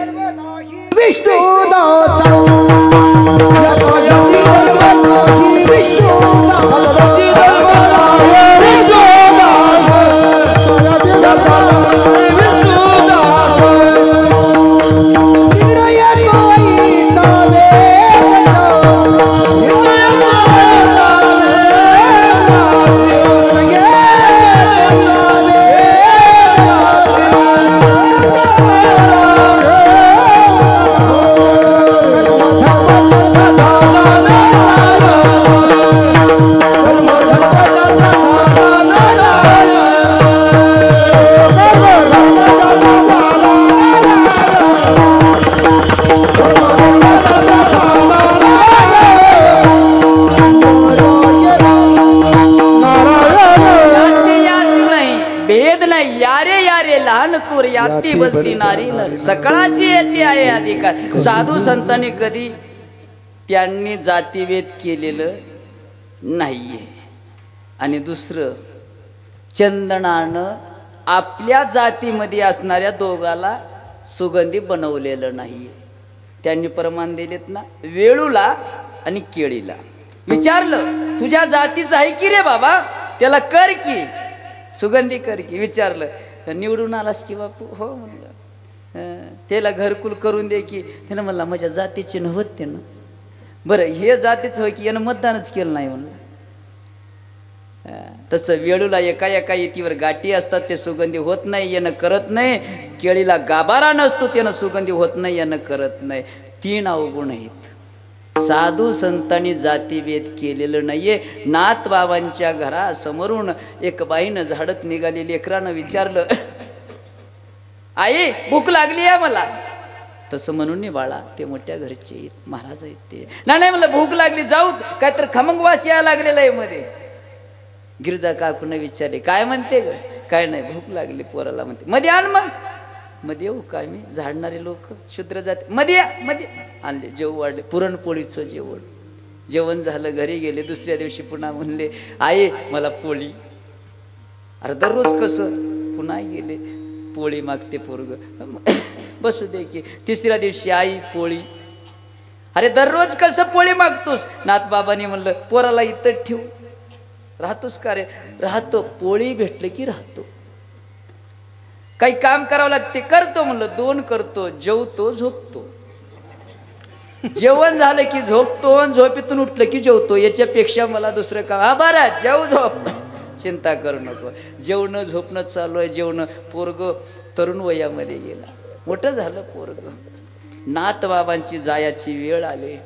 याती बोलती नारी नर सकळाशी येते आहे अधिकार. साधू संतांनी कधी त्यांनी जातीभेद केलेलं नाहीये. आणि दुसरं चंदनानं आपल्या जातीमध्ये असणाऱ्या दोघाला सुगंधी बनवलेलं नाहीये. त्यांनी प्रमाण दिलेत ना वेळूला आणि केळीला. विचारलं तुझ्या जातीचं आहे की रे बाबा, त्याला कर की सुगंधी कर की. विचारलं निवडून आलास की बापू? हो म्हणलं. त्याला घरकुल करून दे की. त्यानं म्हणला माझ्या जातीचे नव्हत त्यानं. बरं हे जातीच होय की यानं मतदानच केलं नाही म्हणलं. तसं वेळूला एका एका येतीवर गाठी असतात, ते सुगंधी होत नाही यानं करत नाही. केळीला गाभारा नसतो, त्यानं सुगंधी होत नाही यानं करत नाही. 3 अवगुण आहेत. साधू संतांनी जातीभेद केलेलं नाहीये. नाथ बाबांच्या घरासमोरून एक बाईनं झाडत निघालेली लेकरानं विचारलं आई भूक लागली आहे मला. तसं म्हणून नाही बाळा, ते मोठ्या घरचे आहेत, महाराज आहेत ते. नाही म्हणलं भूक लागली जाऊ, काय तर खमंग वास यायला लागलेला आहे मध्ये. गिरजा काकून विचारले काय म्हणते ग? काय नाही भूक लागली पोराला म्हणते. मध्ये आण मग. मध्ये येऊ काय मी? झाडणारे लोक शूद्र जाते. मध्ये आणले, जेव वाढले, पुरणपोळीचं जेवण. जेवण झालं, घरी गेले. दुसऱ्या दिवशी पुन्हा म्हणले आई मला पोळी. अरे दररोज कसं? पुन्हा गेले, पोळी मागते पोरग. बसू दे की. तिसऱ्या दिवशी आई पोळी. अरे दररोज कसं पोळी मागतोस? नाथबाबांनी म्हणलं पोराला इथं ठेव. राहतोस का रे? राहतो. पोळी भेटलं की राहतो. काही काम करावं लागते करतो म्हणलं. 2 करतो, जेवतो झोपतो. जेवण झालं की झोपतो, झोपेतून उठलं की जेवतो. याच्यापेक्षा मला दुसरं काम? हा बरं जेव झोप, चिंता करू नको. जेवणं झोपणं चालू आहे. जेवणं. पोरग तरुण वयामध्ये गेला, मोठं झालं पोरग. नाथ बाबांची जायाची वेळ आली,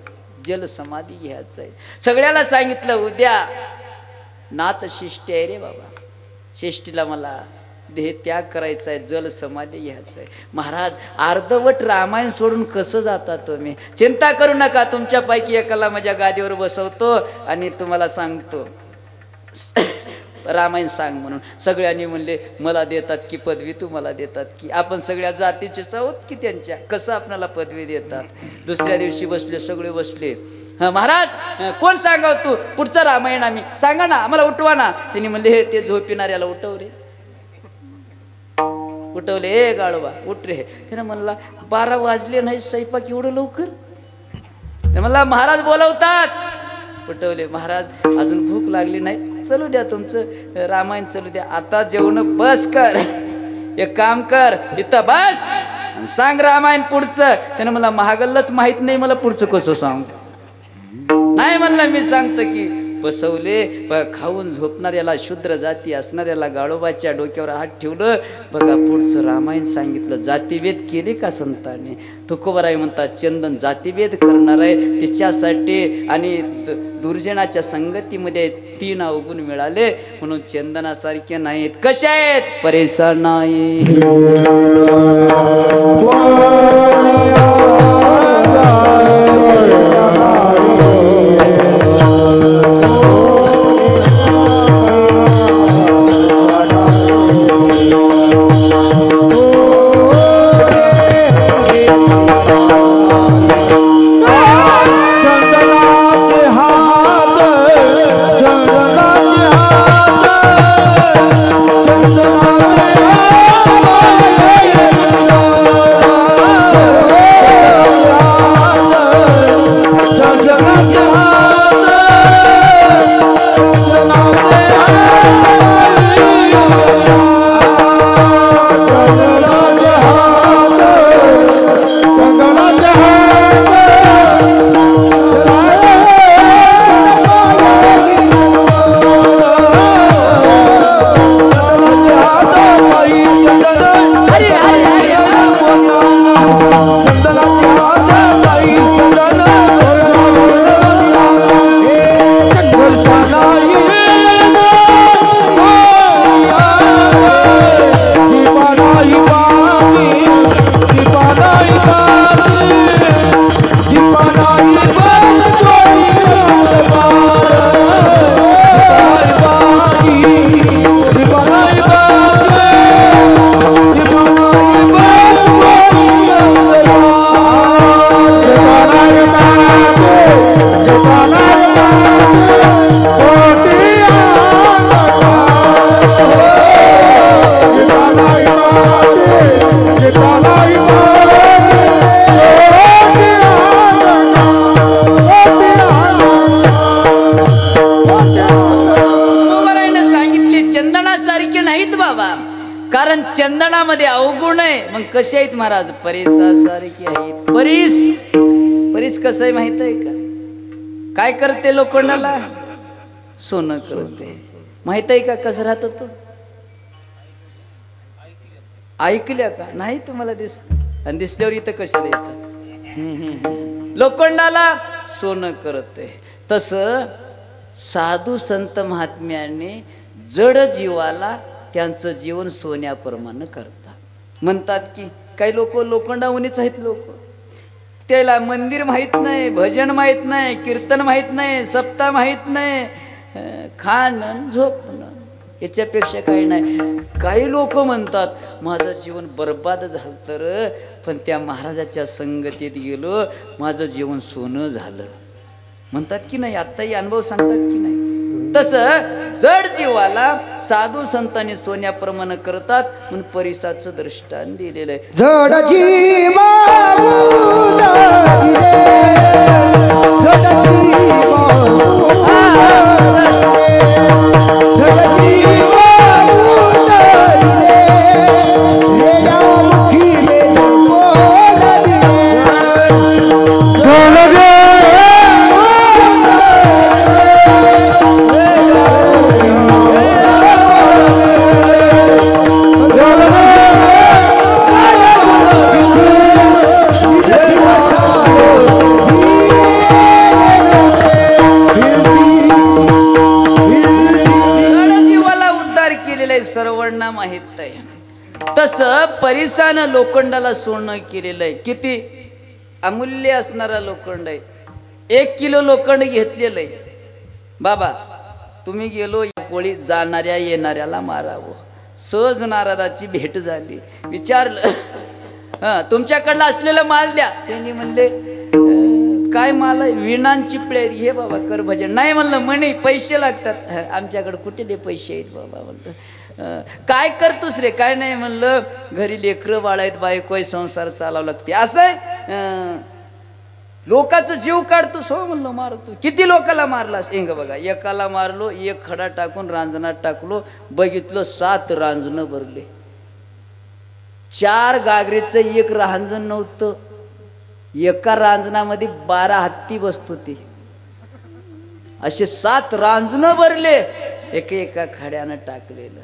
जल समाधी घ्यायचं आहे. सगळ्याला सांगितलं उद्या नाथ शिष्टी आहे रे बाबा, शिष्टीला मला देह त्याग करायचा आहे, जल समाधी घ्यायचं आहे. महाराज अर्धवट रामायण सोडून कसं जाता तुम्ही? चिंता करू नका, तुमच्यापैकी एकाला माझ्या गादीवर बसवतो आणि तुम्हाला सांगतो रामायण सांग म्हणून. सगळ्यांनी म्हणले मला देतात की पदवी, तुम्हाला देतात की? आपण सगळ्या जातीचे आहोत की त्यांच्या? कसं आपल्याला पदवी देतात? दुसऱ्या दिवशी बसले, सगळे बसले. महाराज कोण सांगाव तू पुढचं रामायण? आम्ही सांगा ना, आम्हाला उठवा ना. त्यांनी म्हणले हे ते झोपिणाऱ्याला उठव रे. उठवले, ए गाळोबा उठ रे. त्यानं म्हणला 12 वाजले नाही स्वयंपाक एवढं लवकर? ते म्हणला महाराज बोलवतात. उठवले, महाराज अजून भूक लागली नाही, चलू द्या तुमचं रामायण चलू द्या. आता जेवण बस कर, एक काम कर इथं बस, सांग रामायण पुढचं. त्यानं मला महागल्लच माहित नाही, मला पुढचं कसं सांग? नाही म्हणलं मी सांगतो की. बसवले, खाऊन झोपणाऱ्याला, शूद्र जाती असणाऱ्याला गाळोबाच्या डोक्यावर हात ठेवलं. बघा पुढचं रामायण सांगितलं. जातीभेद केले का संतांनी? तुकोबाराय म्हणतात चंदन जातीभेद करणार आहे तिच्यासाठी. आणि दुर्जनाच्या संगतीमध्ये 3 अवगुण मिळाले म्हणून चंदनासारखे नाहीत. कशा आहेत? परेशान नाही. मग कसे आहेत महाराज? परीसासारखी आहेत. परीस कसं आहे माहित आहे का? काय करते लोखंडाला? सोनं करते. माहित आहे का कसं राहत तो? ऐकल्या का? नाही तुम्हाला दिसत, आणि दिसल्यावर इथं कशाला येतं? लोखंडाला सोनं करते. तसं साधू संत महात्म्याने जड जीवाला त्यांचं जीवन सोन्याप्रमाणे करतात. म्हणतात की काही लोक लोखंडावणीच आहेत. लोक त्याला मंदिर माहित नाही, भजन माहित नाही, कीर्तन माहित नाही, सप्ताह माहित नाही, खाणं झोपणं याच्यापेक्षा काही नाही. काही लोक म्हणतात माझं जीवन बर्बाद झालं तर, पण त्या महाराजाच्या संगतीत गेलो माझं जीवन सोनं झालं. म्हणतात की नाही? आत्ताही अनुभव सांगतात की नाही? तसं जड जीवाला साधू संतांनी सोन्याप्रमाणे करतात म्हणून परिसाचं दृष्टांत दिलेलं आहे. जड जीवा सर्वांना माहित आहे. तसं परिसानं लोखंडाला सोनं केलेलं आहे. किती अमूल्य असणारा लोखंड आहे. 1 किलो लोखंड घेतलेलं आहे. बाबा तुम्ही गेलो कोळी जाणाऱ्या येणाऱ्याला मारावं. सहज नारदाची भेट झाली. विचारलं तुमच्याकडला असलेला माल द्या. त्यांनी म्हणले काय माल आहे? विणांची प्लेट घे बाबा, कर भजन. नाही म्हणलं म्हणे पैसे लागतात. आमच्याकडे कुठे ते पैसे आहेत बाबा. म्हणलं काय करतोस रे? काय नाही म्हणलं घरी लेकरं बाळ आहेत, बायको आहे, संसार चालावं लागते. असं लोकांचं जीव काढतोस? हो म्हणलं मारतो. किती लोकाला मारलास? एंग बघा, एकाला मारलो, 1 खडा टाकून रांजणात टाकलो, बघितलं 7 रांजणं भरले. 4 गागरीचं 1 रांजण नव्हतं. एका रांजणामध्ये 12 हत्ती बसत होते. असे 7 रांजणं भरले, एका खड्यानं टाकलेलं.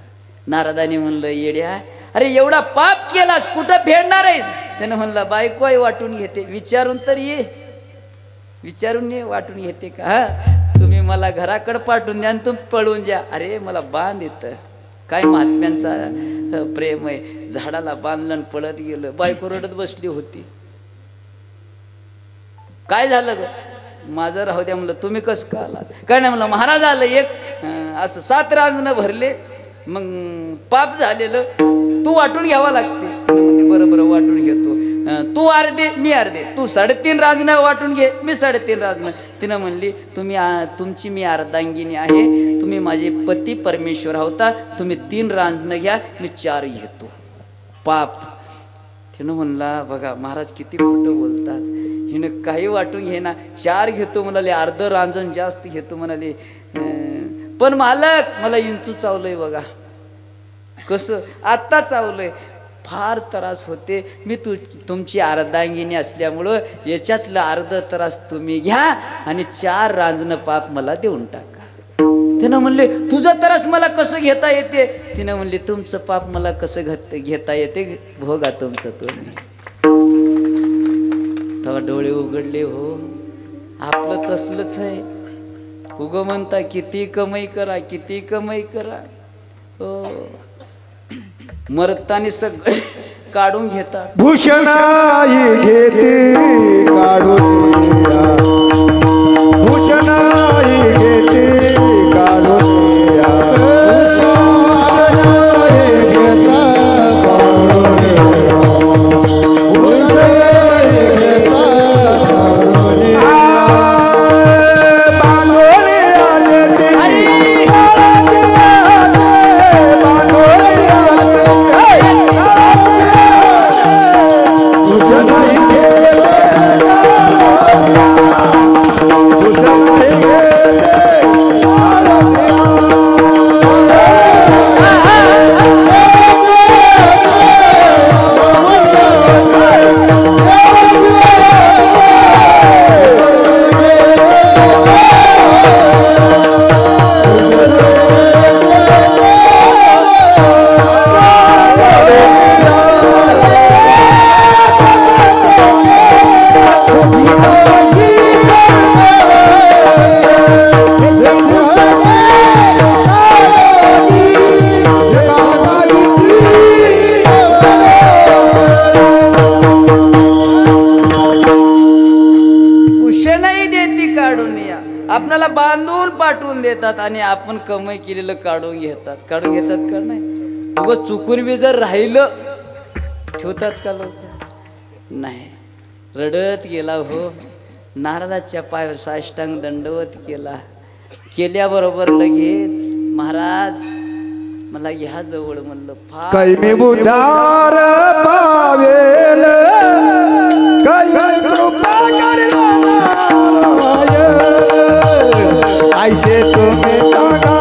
नारदाने म्हणलं येड्या, अरे एवढा पाप केलास कुठं फेडणार आहेस? त्यानं म्हणलं बायको आई वाटून घेते. विचारून तर ये, विचारून ये वाटून घेते का? तुम्ही मला घराकडे पाठवून द्या आणि तुम्ही पळून जा. अरे मला बांध येतं. काय महात्म्यांचा प्रेम आहे. झाडाला बांधलं आणि पळत गेलं. बायको रडत बसली होती. काय झालं ग? माझं राहू द्या म्हणलं. तुम्ही कसं का आलात? काय नाही म्हणलं महाराज आलं एक असं 7 रांजणं भरले, मग पाप झालेलं तू वाटून घ्यावा लागते. बरं बरं वाटून घेतो. तू अर्धे मी अर्धे, तू 3.5 रांजणं वाटून घे, मी 3.5 रांजणं. तिनं म्हणली तुमची मी अर्धांगिनी आहे, तुम्ही माझे पती परमेश्वर होता, तुम्ही 3 रांजणं घ्या, मी 4 घेतो. पाप. तिनं म्हणला बघा महाराज किती खोटं बोलतात. हिनं काही वाटून घे ना, 4 घेतो म्हणाले, अर्ध रांजण जास्त घेतो म्हणाले. पण मालक मला इंचू चावलंय बघा. कसं? आत्ता चावलंय. फार त्रास होते. मी तुमची अर्धांगिनी असल्यामुळं याच्यातलं अर्ध त्रास तुम्ही घ्या आणि 4 रांजणं पाप मला देऊन टाका. तिनं म्हणले तुझा त्रास मला कसं घेता येते? तिनं म्हणली तुमचं पाप मला कसं घेता येते? भोगा तुमचं तुम्ही. तेव्हा डोळे उघडले. हो आपलं तसलंच आहे. उग म्हणता किती कमाई करा, किती कमाई करा. हो मरतानी सगळे काढून घेतात. भूषणाई घेते काढून, भूषणाई घेते काढून, आपल्याला बांधून पाठवून देतात आणि आपण कमाई केलेलं काढून घेतात का नाही? उगाच चुकून बी जर राहिलं ठेवतात का लोक? नाही. रडत गेला हो, नारदाच्या पायावर साष्टांग दंडवत केल्याबरोबर लगेच महाराज मला ह्या जवळ म्हणलं. कै मी उद्धार पावेल, कै कृपा ऐसे तुम्ही सांगा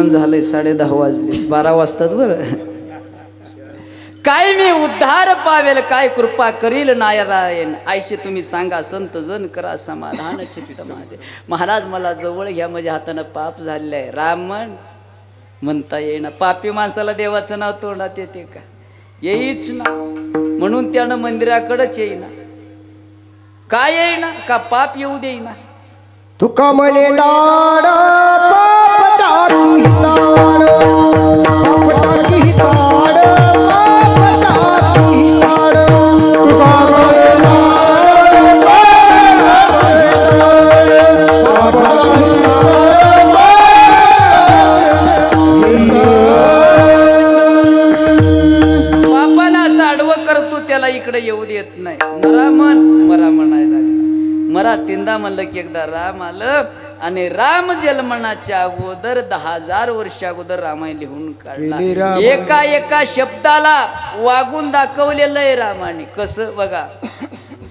झालंय 10:30 वाजले, 12 वाजतात बरं. काय मी उद्धार पावेल, काय कृपा करील नारायण, ऐसे तुम्ही सांगा संत जन करा समाधान चित्त माझे. महाराज मला जवळ घ्या, माझ्या हातानं पाप झालेलं आहे. रामन म्हणता येईना. पापी माणसाला देवाचं नाव तोंडात येते का? येईच ना. म्हणून त्यानं मंदिराकडेच येईना. काय येईना? का पाप येऊ देईना. तुका म्हणे लाड पाप टाकी लाड, पाप टाकी लाड, पाप टाकी लाड. तुका म्हणे लाड पाप टाकी लाड. पापाला साडवं करतो, त्याला इकडे येऊ देत नाही. मरा म्हणायला लागला. मरा तीनदा म्हणलं की एकदा राम आलं. आणि राम जन्मनाच्या अगोदर 10,000 वर्ष अगोदर रामायण लिहून काढला. एका शब्दाला वागून दाखवलेलं आहे रामाने. कसं बघा,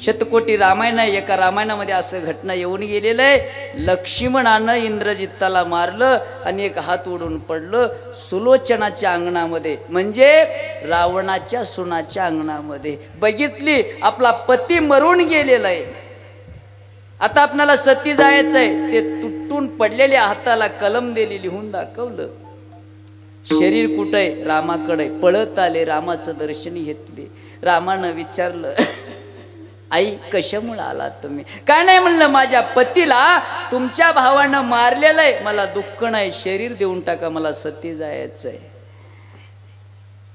शतकोटी रामायण आहे. एका रामायणामध्ये असं घटना येऊन गेलेलं आहे. लक्ष्मणानं इंद्रजित्ताला मारलं आणि एक हात ओढून पडलं सुलोचनाच्या अंगणामध्ये, म्हणजे रावणाच्या सुनाच्या अंगणामध्ये. बघितली, आपला पती मरून गेलेला आहे. आता आपल्याला सती जायचंय. ते तुटून पडलेल्या हाताला कलम दिली, लिहून दाखवलं. शरीर कुठे? रामाकडे. पळत आले, रामाचं दर्शन घेतले. रामानं विचारलं, आई कशामुळे आला तुम्ही? काय नाही म्हणलं, माझ्या पतीला तुमच्या भावानं मारलेलं आहे, मला दुःख नाही, शरीर देऊन टाका, मला सती जायचंय.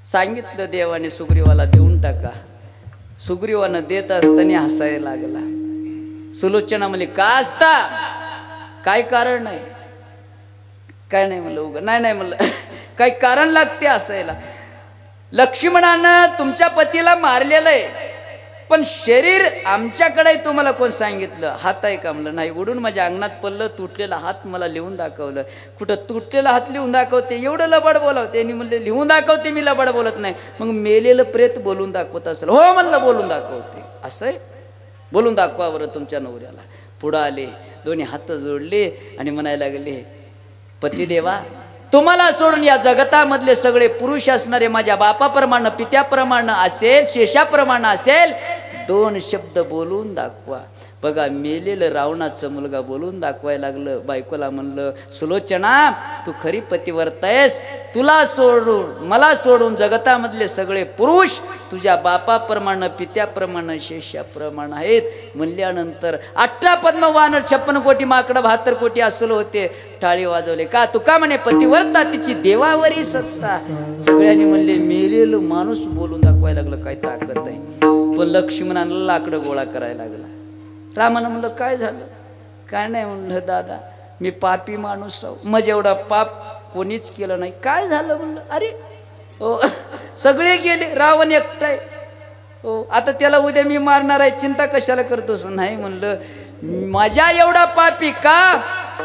सांगितलं देवाने सुग्रीवाला देऊन टाका. सुग्रीवानं देत असताना हसायला लागला. सुलोचना म्हणली, का असता? काय कारण नाही? काय नाही म्हणलं. उगा नाही म्हणलं, काही कारण लागते असायला. लक्ष्मणानं तुमच्या पतीला मारलेलं आहे, पण शरीर आमच्याकडे तुम्हाला कोण सांगितलं? हात आहे का? म्हणलं नाही. उडून माझ्या अंगणात पडलं, तुटलेला हात मला लिहून दाखवलं. कुठं तुटलेला हात लिहून दाखवते? एवढं लबाड बोलावते. त्यांनी म्हणले लिहून दाखवते, मी लबाड बोलत नाही. मग मेलेलं प्रेत बोलून दाखवत असेल? हो म्हणलं, बोलून दाखवते. असं आहे, बोलून दाखवा बरं तुमच्या नवऱ्याला. पुढं आले, दोन्ही हात जोडले आणि म्हणायला लागले, पतिदेवा, तुम्हाला सोडून या जगतामधले सगळे पुरुष असणारे माझ्या बापाप्रमाणे, पित्याप्रमाणे असेल, शेषाप्रमाणे असेल, 2 शब्द बोलून दाखवा. बघा, मेलेलं रावणाचं मुलगा बोलून दाखवायला लागलं. बायकोला म्हणलं, सुलोचना, तू खरी पतिव्रता आहेस. तुला सोडून, मला सोडून जगतामधले सगळे पुरुष तुझ्या बापाप्रमाणे, पित्याप्रमाणे, शेषाप्रमाणे आहेत. म्हणल्यानंतर 18 पद्मवानर, 56 कोटी माकडं, 72 कोटी असलं होते. टाळी वाजवले. का? तुका म्हणे पतिव्रता, तिची देवावरी सत्ता. सगळ्यांनी म्हणले, मेलेलं माणूस बोलून दाखवायला लागलं, काय ताकद आहे. पण लक्ष्मणाला लाकडं गोळा करायला लागला. रामानं म्हणलं, काय झालं? काय नाही म्हणलं, दादा मी पापी माणूस आहो, मग एवढा पाप कोणीच केलं नाही. काय झालं म्हणलं? अरे हो, सगळे गेले, रावण एकटाय. हो, आता त्याला उद्या मी मारणार आहे, चिंता कशाला करतोस? नाही म्हणलं, माझ्या एवढा पापी का?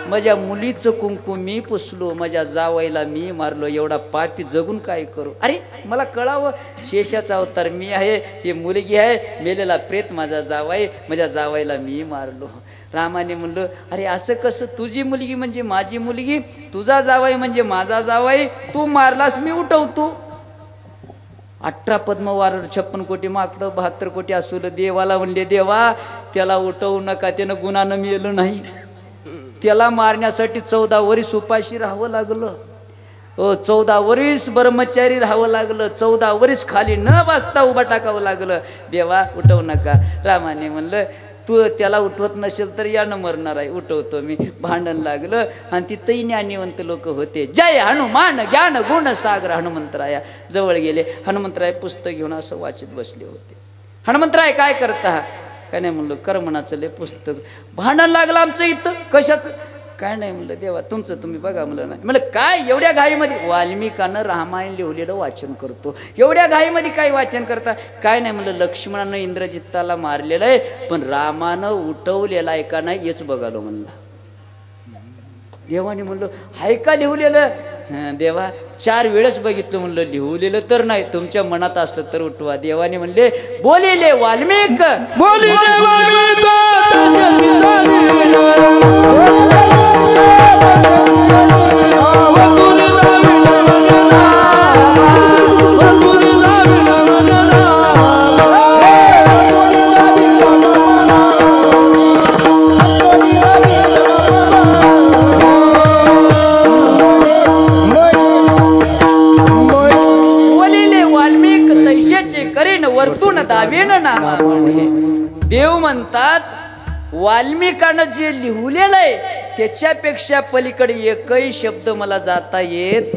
माझ्या मुलीचं कुंकू मी पुसलो, माझ्या जावाईला मी मारलो, एवढा पापी जगून काय करू? अरे मला कळावं, शेषाचा अवतार मी आहे, ही मुलगी आहे, मेलेला प्रेत माझा जावाई, माझ्या जावाईला मी मारलो. रामाने म्हणलं, अरे असं कसं? तुझी मुलगी म्हणजे माझी मुलगी, तुझा जावाई म्हणजे माझा जावाई, तू मारलास मी उठवतो. 18 पद्मवार, 56 कोटी माकडं, 72 कोटी असुल. देवाला म्हणले, देवा त्याला उठवू नका, त्यानं गुणानं मेलं नाही. त्याला मारण्यासाठी 14 वर्ष उपाशी राहावं लागलं. 14 वर्ष ब्रह्मचारी राहावं लागलं. 14 वर्ष खाली न बसता उभा टाकावं लागलं. देवा उठवू नका. रामाने म्हणलं तू त्याला उठवत नसेल तर यानं मरणार आहे, उठवतो मी. भांडण लागलं आणि तिथंही ज्ञानीवंत लोक होते. जय हनुमान ज्ञान गुण सागर हनुमंतराया जवळ गेले. हनुमंतराय पुस्तक घेऊन असं वाचित बसले होते. हनुमंतराय काय करता? काय नाही म्हणलं कर्मणाचं लय पुस्तक. भांडण लागलं आमचं इथं. कशाचं? काय नाही म्हणलं देवा तुमचं तुम्ही बघा. म्हणलं नाही. म्हणलं काय एवढ्या घाईमध्ये? वाल्मिकानं रामायण लिहिलेलं वाचन करतो. एवढ्या घाईमध्ये काय वाचन करता? काय नाही म्हणलं लक्ष्मणानं इंद्रजित्ताला मारलेलं आहे, पण रामानं उठवलेला आहे का नाही हेच बघालो म्हणलं. देवाने म्हणलं हाय का लिहलेलं? देवा 4 वेळेस बघितलं म्हणलं, लिहलेलं तर नाही, तुमच्या मनात असलं तर उठवा. देवाने म्हणले बोलिले वाल्मिक बोलिले वाल्मिक वर्तून दावेन नामा. देव म्हणतात वाल्मिकानं जे लिहलेलं आहे त्याच्यापेक्षा पलीकडे एकही शब्द मला जाता येत.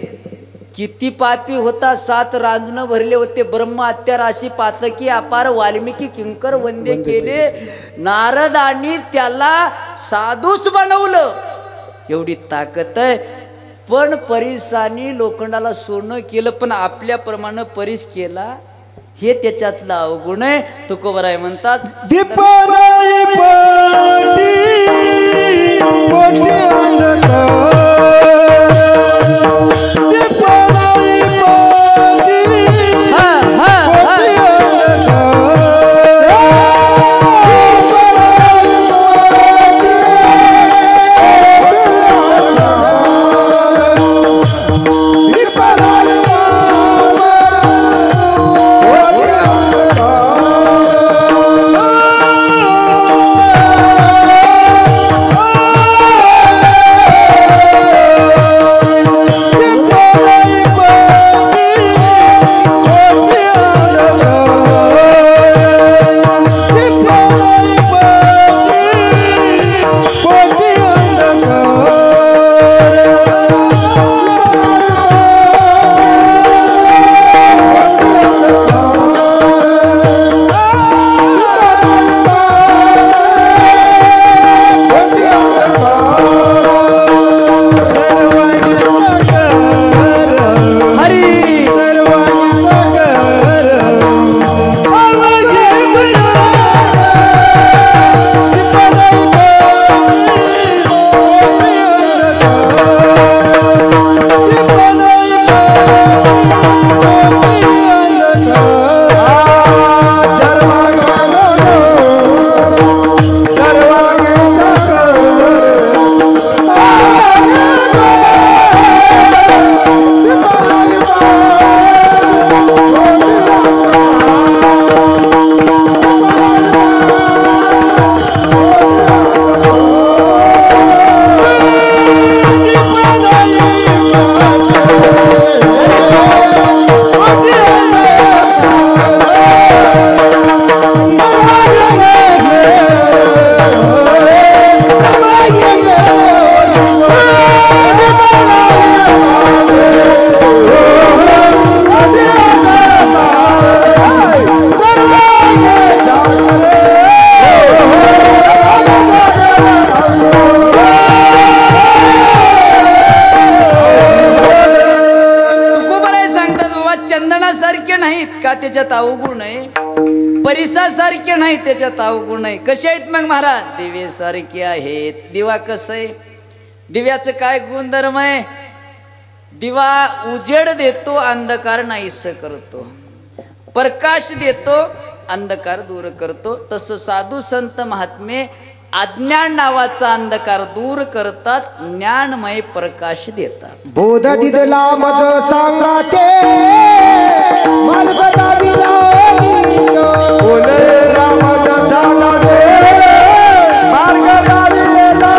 किती पापी होता, 7 रांजण भरले होते. ब्रह्म हत्या राशी पातकी अपार वाल्मिकी किंकर वंदे केले. नारदांनी त्याला साधूच बनवलं. एवढी ताकद आहे. पण परिसानी लोखंडाला सोनं केलं, पण आपल्याप्रमाणे परिस केला हे त्याच्यातलं अवगुण आहे. तुकोबराय म्हणतात दीपदाई पोटी पोटी अंधकार, दीपदाई पोटी पोटी त्याच्यात अवगुण आहे. परिसासारखे नाही त्याच्यात अवगुण आहे. कसे आहेत मग महाराज? दिवेसारखे आहेत. दिवा कसं आहे? दिव्याचं काय गुणधर्म आहे? दिवा उजेड देतो, अंधकार नाहीसं करतो. प्रकाश देतो, अंधकार दूर करतो. तसं साधू संत महात्मे अज्ञान नावाचा अंधकार दूर करतात, ज्ञानमय प्रकाश देतात. बोध दिदला मज सांगाते मार्ग दाविला बोले राम सांगाते मार्ग दाविला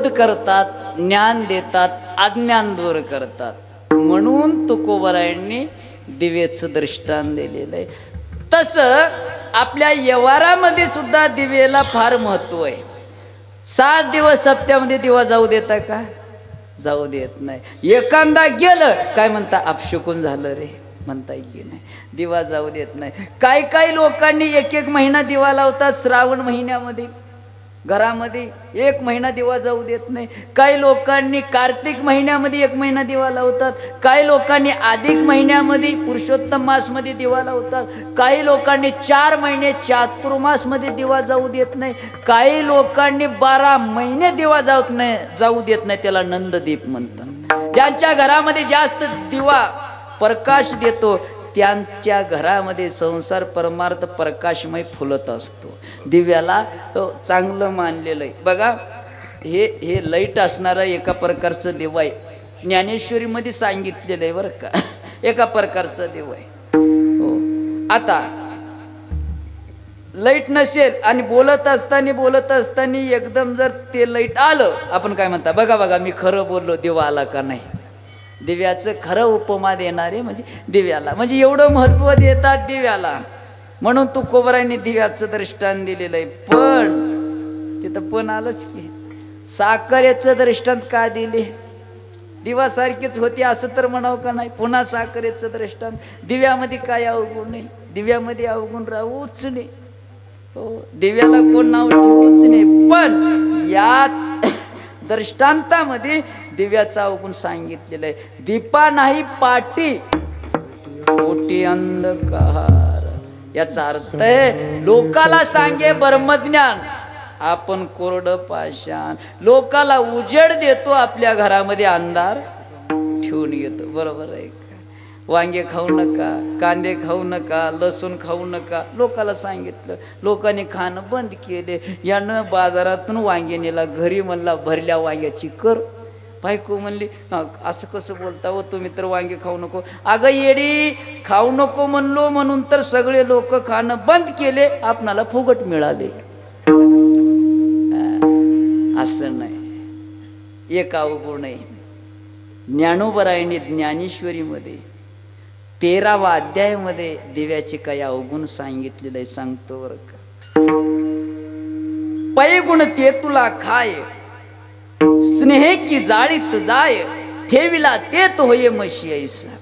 करतात, ज्ञान देतात, अज्ञान दूर करतात. म्हणून तुकोबरायांनी दिवेचं दृष्टांत दिलेलं आहे. तसं आपल्या व्यवहारामध्ये सुद्धा दिवेला फार महत्व आहे. 7 दिवस सप्त्यामध्ये दिवा जाऊ देता का? जाऊ देत नाही. एखादा गेलं काय म्हणता, अपशकुन झालं रे म्हणता की नाही, दिवा जाऊ देत नाही. काही लोकांनी 1 महिना दिवा लावतात. श्रावण महिन्यामध्ये घरामध्ये 1 महिना दिवा जाऊ देत नाही. काही लोकांनी कार्तिक महिन्यामध्ये 1 महिना दिवा लावतात. काही लोकांनी अधिक महिन्यामध्ये पुरुषोत्तम मासमध्ये दिवा लावतात. काही लोकांनी 4 महिने चातुर्मासमध्ये दिवा जाऊ देत नाही. काही लोकांनी 12 महिने दिवा जाऊ देत नाही. त्याला नंददीप म्हणतात. ज्यांच्या घरामध्ये जास्त दिवा प्रकाश देतो त्यांच्या घरामध्ये संसार परमार्थ प्रकाशमय फुलत असतो. दिव्याला चांगलं मानलेलं आहे. बघा हे लाईट असणारा एका प्रकारचं दिवा आहे. ज्ञानेश्वरीमध्ये सांगितलेलं आहे बरं का, एका प्रकारचा दिवा आहे. हो, आता लाईट नसेल आणि बोलत असताना एकदम जर ते लाईट आलं, आपण काय म्हणता, बघा मी खरं बोललो, दिवा आला का नाही. दिव्याचं खरं उपमा देणारे म्हणजे दिव्याला, म्हणजे एवढं महत्व देतात दिव्याला. म्हणून तुकोबरायांनी दिव्याचं दृष्टांत दिलेलं आहे. पण तिथं पण आलंच की, साखरेचं दृष्टांत का दिले? दिवा सारखीच होती असं तर म्हणावं का नाही. पुन्हा साखरेचं दृष्टांत. दिव्यामध्ये काय अवगुण नाही, दिव्यामध्ये अवगुण राहूच नाही. हो, दिव्याला कोण नाव ठेवूच नाही. पण याच दृष्टांतामध्ये दिव्याचा अवगुण सांगितलेलं आहे. दीपा नाही पाटी पोटी अंधकार. याचा अर्थ आहे लोकाला सांगे ब्रह्मज्ञान, आपण कोरडं पाषाण. लोकाला उजेड देतो, आपल्या घरामध्ये अंधार ठेवून येतो. बरोबर आहे का? वांगे खाऊ नका, कांदे खाऊ नका, लसूण खाऊ नका लोकाला सांगितलं. लोकांनी खाणं बंद केले. यानं बाजारातून वांगे नेला, घरी म्हणला भरल्या वांग्याची कर. बायको म्हणली असं कसं बोलता हो तुम्ही, तर वांगे खाऊ नको. अगं येडी, खाऊ नको म्हणलो म्हणून तर सगळे लोक खाणं बंद केले, आपणाला फुगट मिळाले. असं नाही. एक अवगुण आहे. ज्ञानोबरायांनी ज्ञानेश्वरीमध्ये 13वा अध्यायामध्ये दिव्याचे काही अवगुण सांगितलेलं आहे. सांगतो बरं का. पै गुण ते तुला खाय, स्नेह की जाळीत जाय, ठेविला ते तो होय म्हशी ऐसा.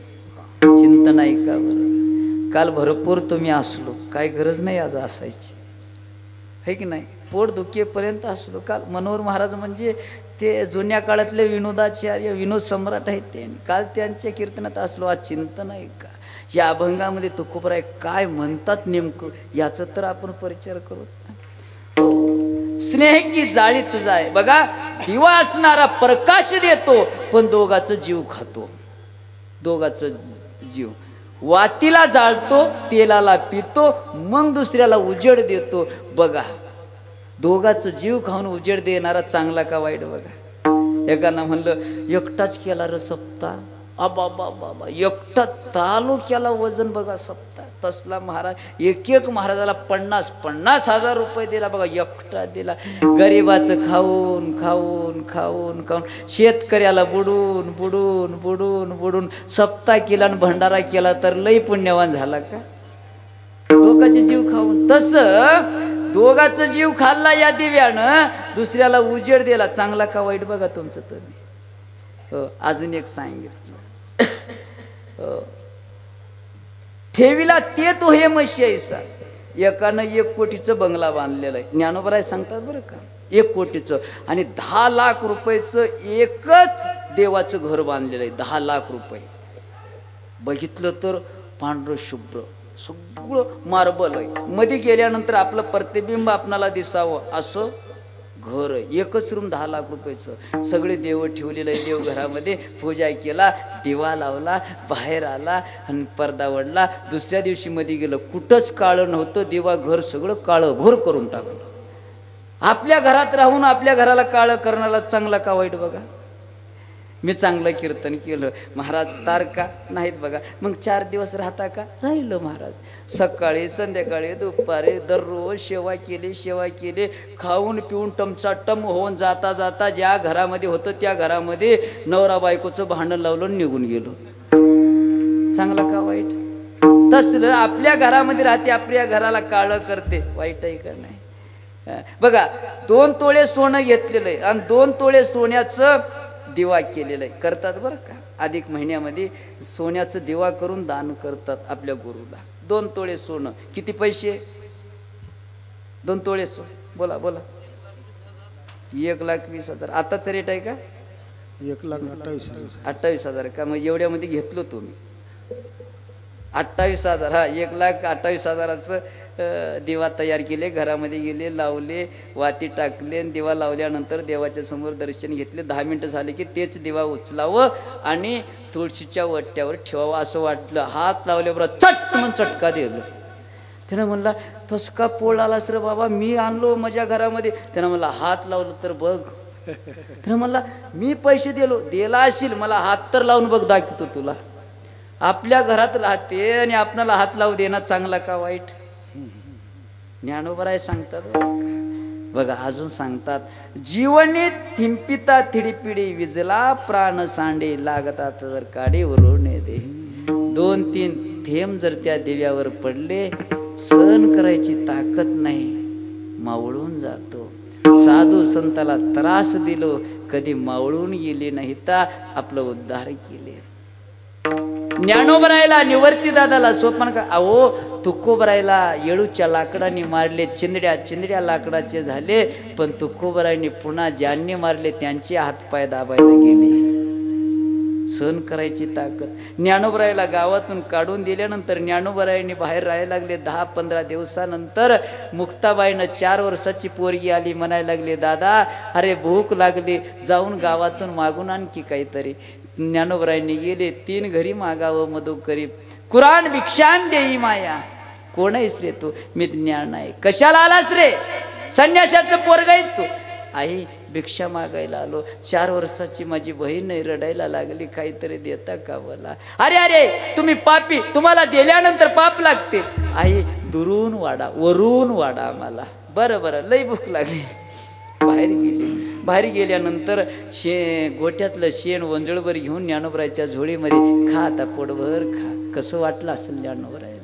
चिंतन आहे का बरं? काल भरपूर तुम्ही असलो, काय गरज नाही आज असायची, है की नाही. पोट दुखेपर्यंत असलो. काल मनोहर महाराज म्हणजे ते जुन्या काळातले विनोदाचार्य, विनोद सम्राट आहेत ते. काल त्यांच्या कीर्तनात असलो. आज चिंतन आहे का? या अभंगामध्ये तुकोबराय काय म्हणतात नेमकं याचं तर आपण परिचय करू. स्नेह की जाळीत जाय. बघा, दिवा असणारा प्रकाश देतो, पण दोघाचं जीव खातो. दोघाचं जीव वातीला जाळतो, तेलाला पितो, मग दुसऱ्याला उजेड देतो. बघा, दोघाचं जीव खाऊन उजेड देणारा चांगला का वाईट? बघा, एकानं म्हणलं एकटाच केला र सप्ता, आबा बाबा एकटा तालुक्याला वजन बघा सप्ता. तसला महाराज एक महाराजाला 50,000 रुपये दिला. बघा, एकटा दिला. गरिबाचं खाऊन खाऊन खाऊन खाऊन, शेतकऱ्याला बुडून बुडून बुडून बुडून सप्ता केला आणि भंडारा केला तर लई पुण्यवान झाला का? लोकांचे जीव खाऊन. तसं दोघाचा जीव खाल्ला या दिव्यानं, दुसऱ्याला उजेड दिला. चांगला का वाईट? बघा तुमचं तुम्ही. अजून एक सांगितलं, ठेवीला ते तो हे म्हशी ऐसा. एकानं 1 कोटीचं बंगला बांधलेलं आहे. ज्ञानोबराय सांगतात बरं का, 1 कोटीचं आणि 10 लाख रुपयाचं एकच देवाचं घर बांधलेलं आहे. 10 लाख रुपये. बघितलं तर पांढरं शुभ्र सगळं मार्बल आहे. मध्ये गेल्यानंतर आपलं प्रतिबिंब आपणाला दिसावं असं घर आहे. एकच रूम 10 लाख रुपयाचं. सगळे देव ठेवलेलं आहे. देवघरामध्ये पूजा केला, दिवा लावला, बाहेर आला आणि पडदा वडला. दुसऱ्या दिवशी मध्ये गेलं, कुठंच काळं नव्हतं. दिवा घर सगळं काळं भोर करून टाकलं. आपल्या घरात राहून आपल्या घराला काळं करण्याला चांगला का वाईट? बघा, मी चांगलं कीर्तन केलं. महाराज तारका नाहीत बघा. मग 4 दिवस राहता का? राहिलं महाराज. सकाळी संध्याकाळी दुपारी दररोज सेवा केली. खाऊन पिऊन टमचाटम होऊन जाता जाता ज्या घरामध्ये होतं त्या घरामध्ये नवरा बायकोचं भांडण लावलं, निघून गेलो. चांगला का वाईट? तसलं आपल्या घरामध्ये राहते, आपल्या घराला काळं करते. वाईट आहे का नाही? बघा 2 तोळे सोनं घेतलेलं आहे आणि 2 तोळे सोन्याचं दिवा केलेलं आहे. करतात बरं का. अधिक महिन्यामध्ये सोन्याचं दिवा करून दान करतात आपल्या गुरुला. 2 तोळे सोनं. किती पैसे? 2 तोळे सोनं. बोला 1,20,000. आताच रेट आहे का? 1,28,000. 28,000 का? मग एवढ्यामध्ये घेतलो तुम्ही 28,000. हा 1,28,000चं दिवा तयार केले, घरामध्ये गेले, लावले, वाती टाकले, दिवा लावल्यानंतर देवाच्या समोर दर्शन घेतले. 10 मिनिटं झाले की तेच दिवा उचलावं आणि तुळशीच्या वट्यावर ठेवावं असं वाटलं. हात लावल्याबरोबर चट म्हणून चटका दिलं. त्यानं म्हणला तस का पोळ आलास रे बाबा, मी आणलो माझ्या घरामध्ये. त्यानं म्हणला हात लावलं तर बघ. त्यानं म्हणला मी पैसे दिला असेल, मला हात तर लावून बघ, दाखवतो तुला. आपल्या घरात राहते आणि आपणाला हात लावू देणं चांगला का वाईट? ज्ञानोबराय सांगतात बघा. अजून सांगतात जीवनी थिंपिता थिडीपिडी विजला प्राण सांडे लागतात जर काडीवरून दे. 2-3 थेंब जर त्या दिव्यावर पडले, सहन करायची ताकद नाही, मावळून जातो. साधू संताला त्रास दिलो, कधी मावळून गेले नाही तर आपलं उद्धार केले. ज्ञानोबरायला निवर्ती दादाला सोपान का अहो तुकोबरायला येळूच्या लाकडाने मारले, चिंदड्या लाकडाचे झाले, पण तुकोबरायने पुन्हा ज्यांनी मारले त्यांचे हातपाय दाबायला गेले. सहन करायची ताकद. ज्ञानोबरायला गावातून काढून दिल्यानंतर ज्ञानोबरायने बाहेर राहायला लागले. 10-15 दिवसानंतर मुक्ताबाईनं 4 वर्षाची पोरगी आली. म्हणायला लागले दादा अरे भूक लागली, जाऊन गावातून मागून आणखी काहीतरी. ज्ञानोबरायने गेले. 3 घरी मागावं मधु करी, कुराण भिक्षान देई माया. कोण आहेस रे तू? मी ज्ञान आहे. कशाला आलास रे? संन्यासाचं पोरग आहे तू. आई भिक्षा मागायला आलो. 4 वर्षाची माझी बहीण रडायला लागली, काहीतरी देता का मला? अरे तुम्ही पापी, तुम्हाला दिल्यानंतर पाप लागते. आई दुरून वाडा, वरून वाडा मला. बरं लई भूक लागली. बाहेर गेल्यानंतर गोठ्यातलं शेण वंजळभर घेऊन ज्ञानोबरायच्या झोळीमध्ये खा, आता पोटभर खा. कसं वाटलं असेल ज्ञानोबरायला.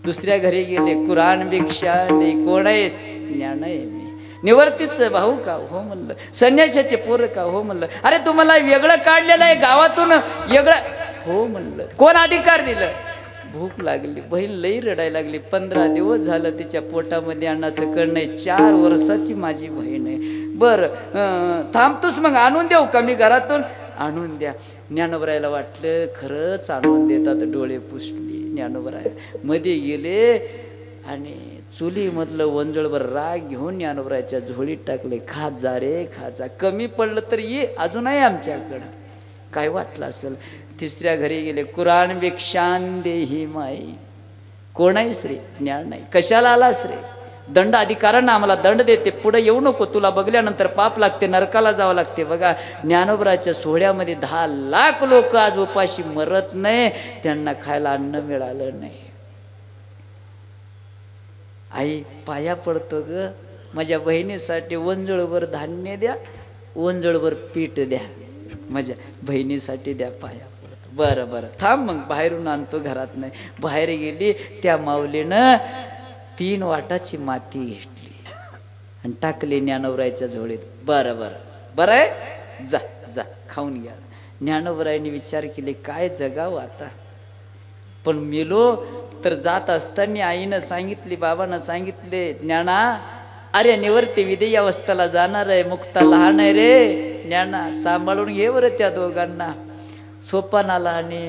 दुसऱ्या घरी गेले. कुराण भिक्षा दे. कोण आहेस? ज्ञान आहे मी. निवर्तीचं भाऊ का? हो म्हणलं. संन्यासाचे पोर का? हो म्हणलं. अरे तुम्हाला वेगळं काढलेलं आहे गावातून, वेगळं? हो म्हणलं. कोण अधिकार दिलं? भूक लागली. बहीण लई रडायला लागली. 15 दिवस झालं तिच्या पोटामध्ये अन्नाचं कण नाही. 4 वर्षाची माझी बहीण आहे. बरं थांबतोस मग आणून देऊ का मी घरातून? आणून द्या. ज्ञानोबरायला वाटलं खरंच आणून देतात. डोळे पुसले. ज्ञानोबराय मध्ये गेले आणि चुलीमधलं वंजळभर राग घेऊन ज्ञानोबरायच्या झोळीत टाकले. खा जा रे, खा जा. कमी पडलं तर ये, अजूनही आमच्याकडं. काय वाटलं असेल. 3ऱ्या घरी गेले. कुराण भिक्षान देही माई. कोण आहेस रे? ज्ञान नाही. कशाला आलास रे? दंड अधिकारांना आम्हाला दंड देते, पुढे येऊ नको, तुला बघल्यानंतर पाप लागते, नरकाला जावं लागते. बघा ज्ञानोबराच्या सोहळ्यामध्ये 10 लाख लोक आज उपाशी मरत नाही, त्यांना खायला अन्न मिळालं नाही. आई पाया पडतो ग, माझ्या बहिणीसाठी वंजळभर धान्य द्या, वंजळभर पीठ द्या, माझ्या बहिणीसाठी द्या, पाया पडतो. बरं थांब मग बाहेरून आणतो, घरात नाही. बाहेर गेली. त्या माऊलीनं 3 वाटाची माती घेतली आणि टाकली ज्ञानोबरायच्या झोळीत. बरं आहे, जा खाऊन घ्या. ज्ञानोबरायने विचार केले काय जगावं आता, पण मेलो तर जात असताना आईनं सांगितली, बाबांना सांगितले, ज्ञाना अरे निवर्ती विदेय अवस्थेला जाणार आहे, मुक्ता लहान आहे रे, ज्ञाना सांभाळून घे बरं त्या दोघांना, सोपानाला आणि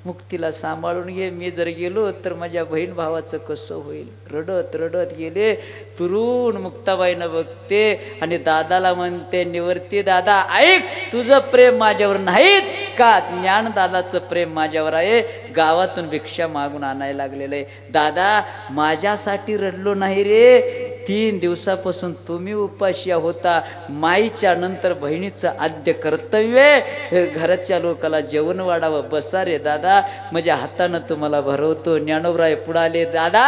मुक्तीला सांभाळून घे. मी जर गेलो तर माझ्या बहीण भावाचं कसं होईल. रडत गेले. तुरून मुक्ताबाईनं बघते आणि दादाला म्हणते, निवर्ती दादा ऐक, तुझं प्रेम माझ्यावर नाहीच का? ज्ञान दादाचं प्रेम माझ्यावर आहे. गावातून भिक्षा मागून आणायला लागलेलं आहे. दादा माझ्यासाठी रडलो नाही रे, 3 दिवसापासून तुम्ही उपाशी होता. माईच्या नंतर बहिणीचं आद्य कर्तव्य घराच्या लोकाला जेवण वाढावं. बसा रे दादा, माझ्या हातानं तुम्हाला भरवतो. ज्ञानोबराय पुढाले, दादा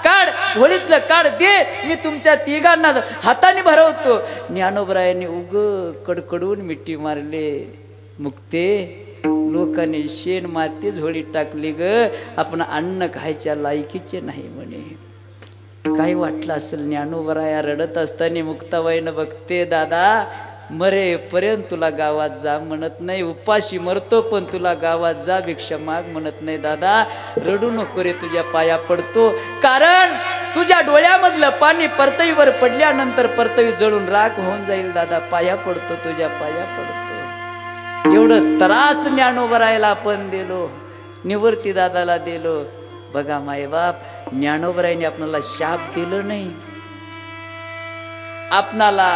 काढ झोळीतलं काढ दे, मी तुमच्या तिघांना हाताने भरवतो. ज्ञानोबरायांनी उग कडकडून मिठी मारले. मुक्ते, लोकांनी शेण माती झोळीत टाकली ग, आपण अन्न खायच्या लायकीचे नाही म्हणे. काय वाटलं असेल ज्ञानोबराया रडत असताना मुक्ताबाईनं, बघते दादा मरेपर्यंत तुला गावात जा म्हणत नाही, उपाशी मरतो पण तुला गावात जा भिक्षा माग म्हणत नाही. दादा रडू नको रे, तुझ्या पाया पडतो. कारण तुझ्या डोळ्यामधलं पाणी परतईवर पडल्यानंतर परतई जळून राख होऊन जाईल. दादा पाया पडतो, तुझ्या पाया पडतो. एवढं त्रास ज्ञानोबरायला आपण दिलो, निवृत्ती दादाला दिलो. बघा मायबाप, ज्ञानोबरायने आपणाला शाप दिलं नाही. आपणाला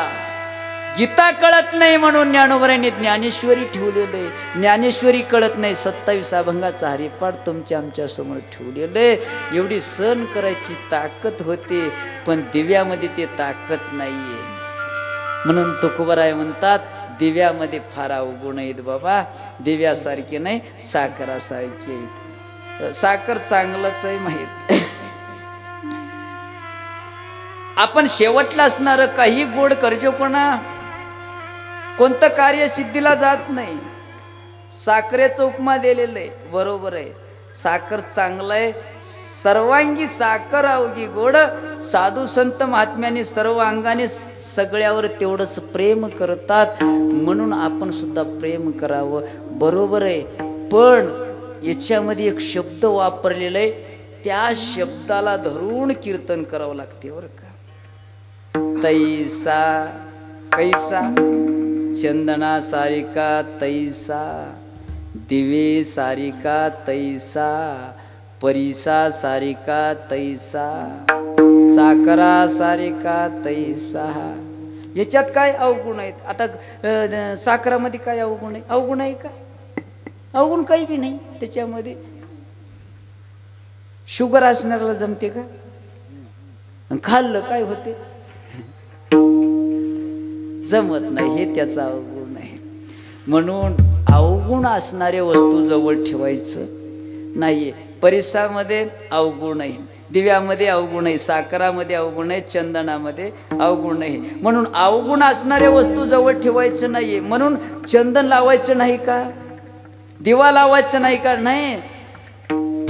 गीता कळत नाही म्हणून ज्ञानोबरायने ज्ञानेश्वरी ठेवलेलं आहे. ज्ञानेश्वरी कळत नाही, 27 अभंगाचा हरिपाठ तुमच्या आमच्या समोर ठेवलेलं आहे. एवढी सहन करायची ताकद होते, पण दिव्यामध्ये ते ताकद नाहीये. म्हणून तुकोबाराय म्हणतात, दिव्यामध्ये फार अवगुण आहेत बाबा, दिव्यासारखे नाही साखरासारखे आहेत. साखर चांगलंच आहे माहीत. आपण शेवटला असणार काही गोड कर्जोपणा कोणतं कार्य सिद्धीला जात नाही. साखरेचं उपमा दिलेलं आहे, बरोबर आहे. साखर चांगलं आहे, सर्वांगी साखर अवघी गोड. साधू संत महात्म्याने सर्व अंगाने सगळ्यावर तेवढंच प्रेम करतात, म्हणून आपण सुद्धा प्रेम करावं. बरोबर आहे, पण याच्यामध्ये एक शब्द वापरलेला आहे, त्या शब्दाला धरून कीर्तन करावं लागते बरं का. तैसा कैसा चंदना सारिका तैसा, दिवे सारिका तैसा, परिसा सारिका तैसा, साखरा सारिका तैसा. याच्यात काय अवगुण आहेत? आता साखरामध्ये काय अवगुण आहे? अवगुण आहे का? अवगुण काही बी नाही त्याच्यामध्ये. शुगर असणाऱ्याला जमते का? खाल्लं काय होते? जमत नाही, हे त्याचा अवगुण आहे. म्हणून अवगुण असणाऱ्या वस्तू जवळ ठेवायचं नाहीये. परिसामध्ये अवगुण आहे, दिव्यामध्ये अवगुण आहे, साखरामध्ये अवगुण आहे, चंदनामध्ये अवगुण आहे. म्हणून अवगुण असणाऱ्या वस्तू जवळ ठेवायचं नाहीये. म्हणून चंदन लावायचं नाही का? दिवा लावायचं नाही का? नाही,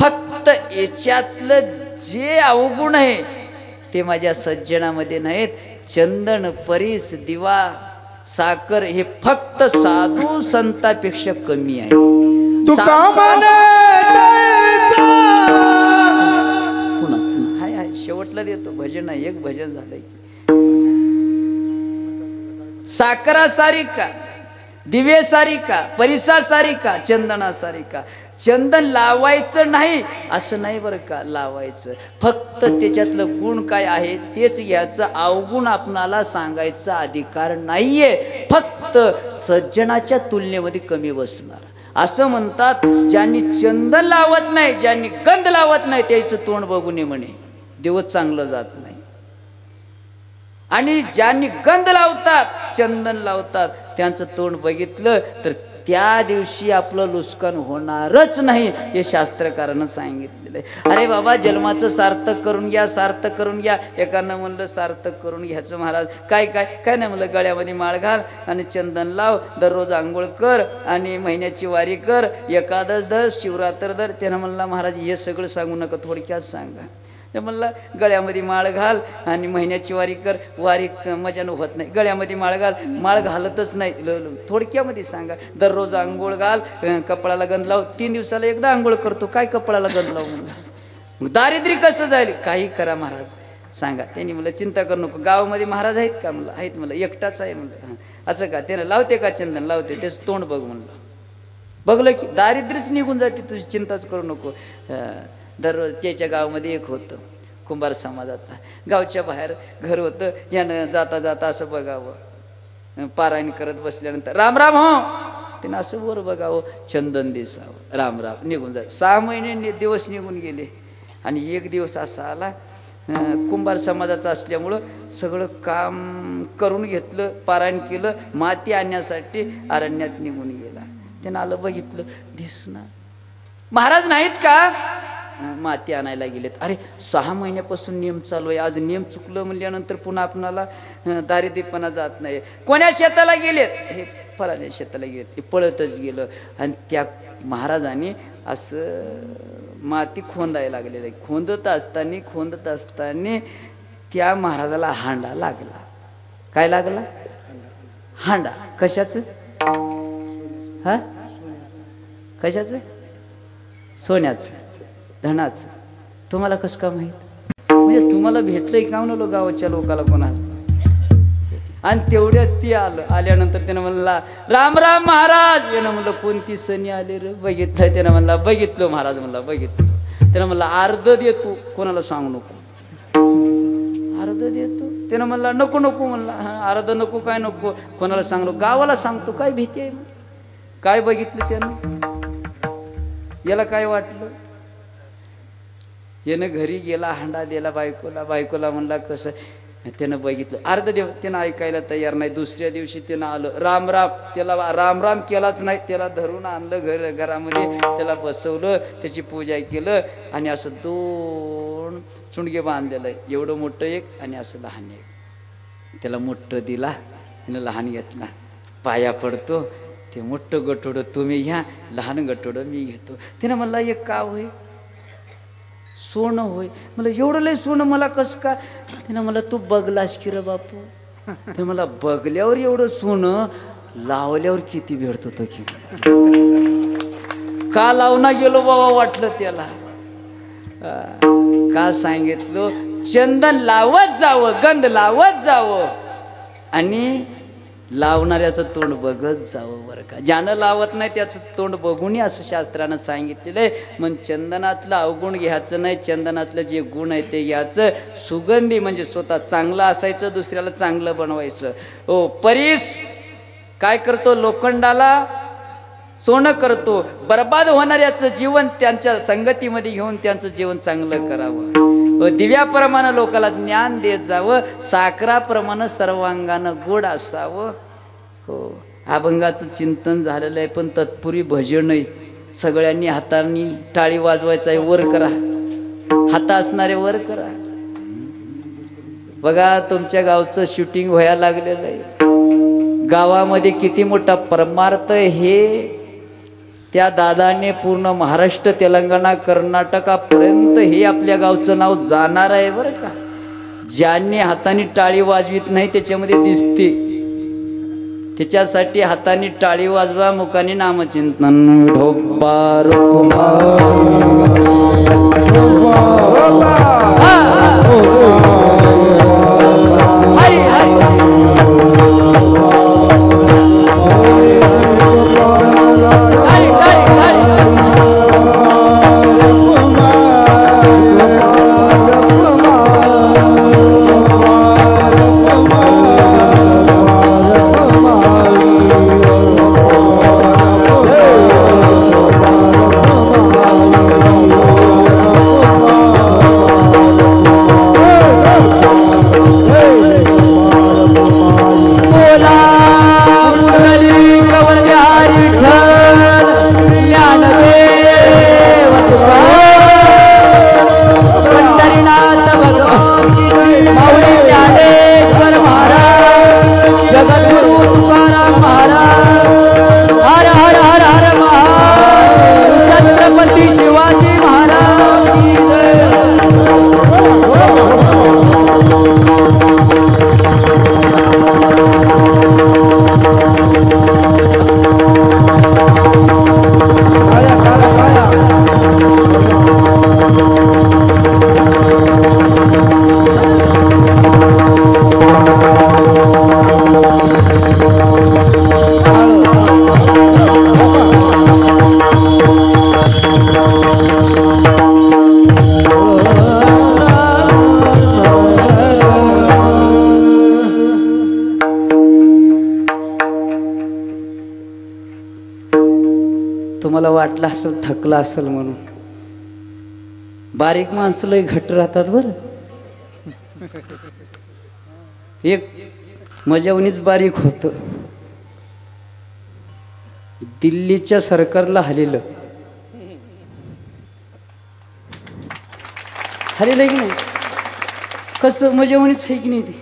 फक्त याच्यातलं जे अवगुण आहे ते माझ्या सज्जनामध्ये नाहीत. चंदन, परीस, दिवा, साखर हे फक्त साधू संतापेक्षा कमी आहे. हाय हाय, शेवटला देतो भजन आहे, एक भजन झालंय. साखरा सारिका, दिवे सारिका, परिसा सारिका, चंदना सारिका. चंदन लावायचं नाही असं नाही बरं का, लावायचं. फक्त त्याच्यातलं गुण काय आहे तेच घ्यायचं. अवगुण आपणाला सांगायचा अधिकार नाहीये. फक्त सज्जनाच्या तुलनेमध्ये कमी बसणार. असं म्हणतात, ज्यांनी चंदन लावत नाही, ज्यांनी गंध लावत नाही, त्याचं तोंड बघू नये म्हणे, दिवस चांगलं जात नाही. आणि ज्यांनी गंध लावतात, चंदन लावतात, त्यांचं तोंड बघितलं तर त्या दिवशी आपलं नुकसान होणारच नाही, हे शास्त्रकारानं सांगितलेलं आहे. अरे बाबा, जन्माचं सार्थक करून घ्या, सार्थक करून घ्या. एकानं म्हणलं सार्थक करून घ्यायचं महाराज. काय काय काय नाही म्हणलं, गळ्यामध्ये माळ घाल आणि चंदन लाव, दररोज आंघोळ कर आणि महिन्याची वारी कर, एकादश धर, शिवरात्र धर. त्यानं म्हणला महाराज हे सगळं सांगू नका, थोडक्यात सांगा. ते म्हणलं गळ्यामध्ये माळ घाल आणि महिन्याची वारी कर. वारी मजानं होत नाही, गळ्यामध्ये माळ घाल, माळ घालतच नाही. थोडक्यामध्ये सांगा. दररोज आंघोळ घाल, कपडाला गंध लाव. 3 दिवसाला एकदा आंघोळ करतो, काय कपडाला गंध लाव म्हणलं. दारिद्र्य कसं जाईल? काही करा महाराज, सांगा. त्यांनी म्हणलं चिंता करू नको. गावामध्ये महाराज आहेत का? म्हणलं आहेत. म्हणलं एकटाच आहे. म्हणलं असं का? त्यानं लावते का चंदन? लावते. त्याचं तोंड बघ म्हणलं. बघलं की दारिद्र्यच निघून जाते, तुझी चिंताच करू नको. दररोज त्याच्या गावामध्ये एक होतं, कुंभार समाजात. गावच्या बाहेर घर होतं. यानं जाता जाता असं बघावं, पारायण करत बसल्यानंतर राम राम हो, त्यानं असं वर बघावं, चंदन दिसावं, राम राम, निघून जात. 6 महिने दिवस निघून गेले आणि एक दिवस असा आला, कुंभार समाजाचं असल्यामुळं सगळं काम करून घेतलं, पारायण केलं, माती आणण्यासाठी अरण्यात निघून गेला. त्यानं आलं, बघितलं, दिसणार महाराज नाहीत का? माती आणायला गेलेत. अरे 6 महिन्यापासून नियम चालू आहे, आज नियम चुकलं म्हणल्यानंतर पुन्हा आपणाला दारिद्र्यपणा जात नाही. कोण्या शेताला गेलेत? हे फलाण्या शेताला गेलेत. हे पळतच गेलं आणि त्या महाराजांनी असं माती खोंदायला लागलेलं आहे. खोंदत असताना त्या महाराजाला हांडा लागला. काय लागला? हांडा. कशाचं? हा, कशाचं? सोन्याचं, धनाचं. तुम्हाला कसं का माहीत? म्हणजे तुम्हाला भेटलंय का म्हणलो गावाच्या लोकाला कोणाला? आणि तेवढ्यात ते आल्यानंतर त्यानं म्हणला, राम राम महाराज. यानं म्हणलं, कोणती सणी आले रे? बघितलं. त्यानं म्हणला, बघितलं महाराज. म्हणला, बघितलं. त्यानं म्हणला, अर्ध देतो, कोणाला सांगू नको. अर्ध देतो. त्यानं म्हणला, नको नको. म्हणला, अर्ध नको. काय नको? कोणाला सांगलो? गावाला सांगतो. काय भीती आहे? काय बघितलं त्यानं? याला काय वाटलं? यानं घरी गेला, हांडा दिला बायकोला म्हणला, कसं? त्यानं बघितलं, अर्ध देव. त्यानं ऐकायला तयार नाही. दुसऱ्या दिवशी त्यानं आलं, राम राम. त्याला राम राम केलाच नाही. त्याला धरून आणलं घरामध्ये, त्याला बसवलं, त्याची पूजा केलं आणि असं 2 चुंडगे बांधलेलं आहे. एवढं मोठं एक आणि असं लहान एक. त्याला मोठं दिला, त्यानं लहान घेतला. पाया पडतो. ते मोठं गटोडं तुम्ही घ्या, लहान गटोडं मी घेतो. त्यानं म्हणला, एक का होय? सोनं होय. मला एवढं लय सोनं मला कसं का? त्यानं मला, तू बघलास की रे बापू? ते मला बघल्यावर एवढं सोनं, लावल्यावर किती भेटत होतं की? का लावना गेलो बाबा वाटलं त्याला. का सांगितलं? चंदन लावत जावं, गंध लावत जावं आणि लावणाऱ्याचं तोंड बघत जावं बरं का. ज्यानं लावत नाही त्याचं तोंड बघून असं शास्त्रानं सांगितलेलं आहे. मग चंदनातलं अवगुण घ्यायचं नाही, चंदनातलं जे गुण आहे ते घ्यायचं. सुगंधी म्हणजे स्वतः चांगलं असायचं, दुसऱ्याला चांगलं बनवायचं. हो, परीस काय करतो? लोखंडाला सोनं करतो. बर्बाद होणाऱ्याचं जीवन त्यांच्या संगतीमध्ये घेऊन त्यांचं जीवन चांगलं करावं. दिव्याप्रमाणे लोकाला ज्ञान देत जावं. साखराप्रमाणे सर्वांगानं गोड असावं. हो, अभंगाचं चिंतन झालेलं आहे, पण तत्पुरी भजन आहे. सगळ्यांनी हातांनी टाळी वाजवायचा आहे. वर करा, हात असणारे वर करा. बघा, तुमच्या गावचं शूटिंग व्हायला लागलेलं आहे. गावामध्ये किती मोठा परमार्थ हे त्या दादाने पूर्ण महाराष्ट्र, तेलंगणा, कर्नाटकापर्यंत हे आपल्या गावचं नाव जाणार आहे बरं का. ज्यांनी हाताने टाळी वाजवीत नाही त्याच्यामध्ये दिसते. त्याच्यासाठी हाताने टाळी वाजवा, मुखाने नामचिंतन. ढोबा रुकुमा तुम्हाला वाटलं असेल थकलं असेल म्हणून. बारीक माणसं लय घट्ट राहतात बरं. एक मजावणीच बारीक होत, दिल्लीच्या सरकारला हलेलं हलेलं की नाही, कसं मजावणीच आहे की नाही ती.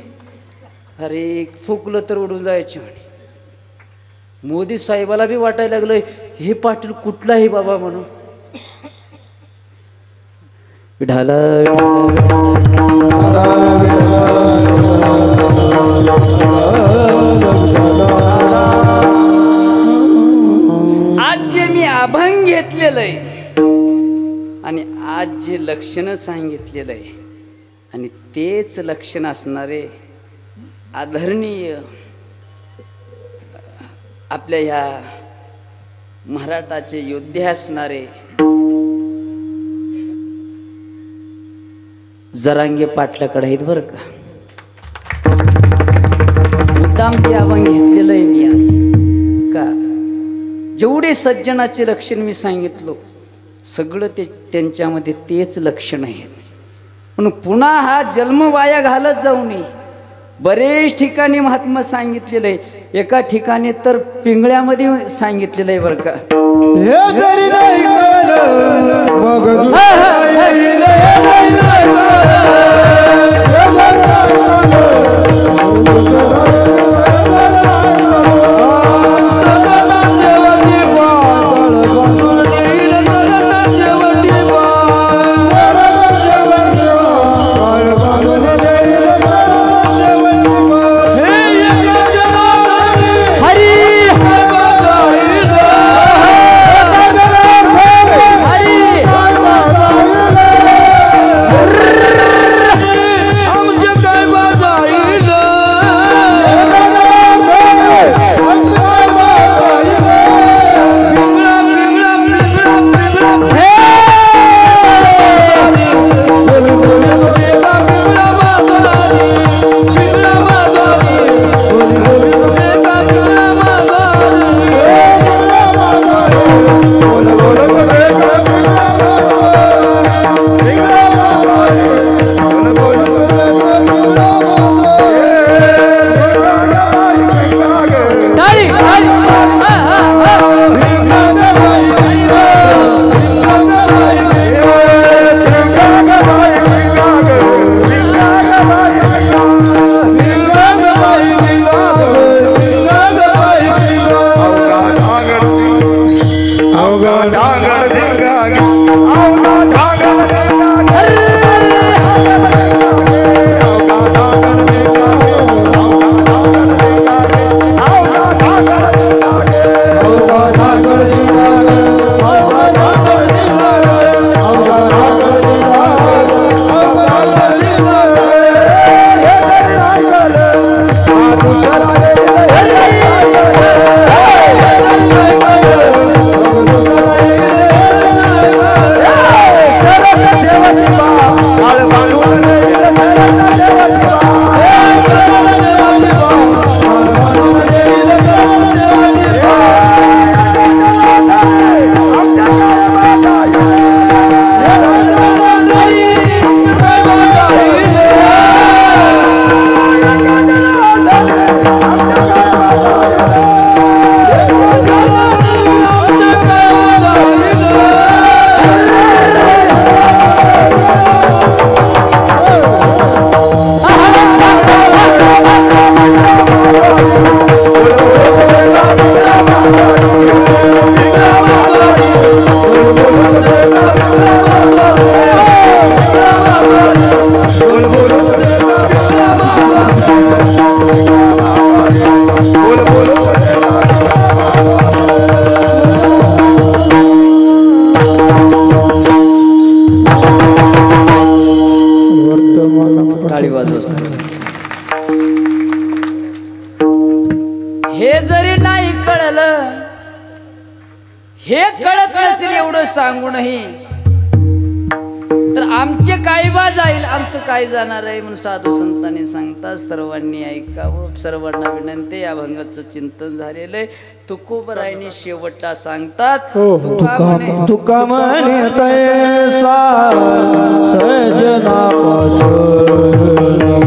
अरे फुकलं तर उडून जायचे म्हणे. मोदी साहेबाला बी वाटायला लागलं हे पाटील कुठला आहे बाबा म्हणून. विठाला आज जे मी अभंग घेतलेलं आहे आणि आज जे लक्षण सांगितलेलं आहे आणि तेच लक्षण असणारे आदरणीय आपल्या ह्या मराठाचे योद्धे असणारे जरांगे पाटलाकडे आहेत बरं का. मुद्दाम ते अभंग घेतलेलं आहे मी आज का, जेवढे सज्जनाचे लक्षण मी सांगितलं सगळं ते त्यांच्यामध्ये तेच लक्षण आहे. म्हणून पुन्हा हा जन्म वाया घालत जाऊ नये. बरेच ठिकाणी महात्मा सांगितलेलं आहे, एका ठिकाणी तर पिंगळ्यामध्ये सांगितलेलं आहे बरं का. हे जरी नाही कळलं, हे कळत नसेल एवढं सांगूनही तर आमचे काय बा जाईल, आमचं काय जाणार आहे म्हणून साधू संतांनी सांगतात. सर्वांनी ऐकावं. सर्वांना विनंती, या अभंगाचं चिंतन झालेलं आहे. तुकोबरायनी शेवटला सांगतात, तुका म्हणे तैसा सजना पासून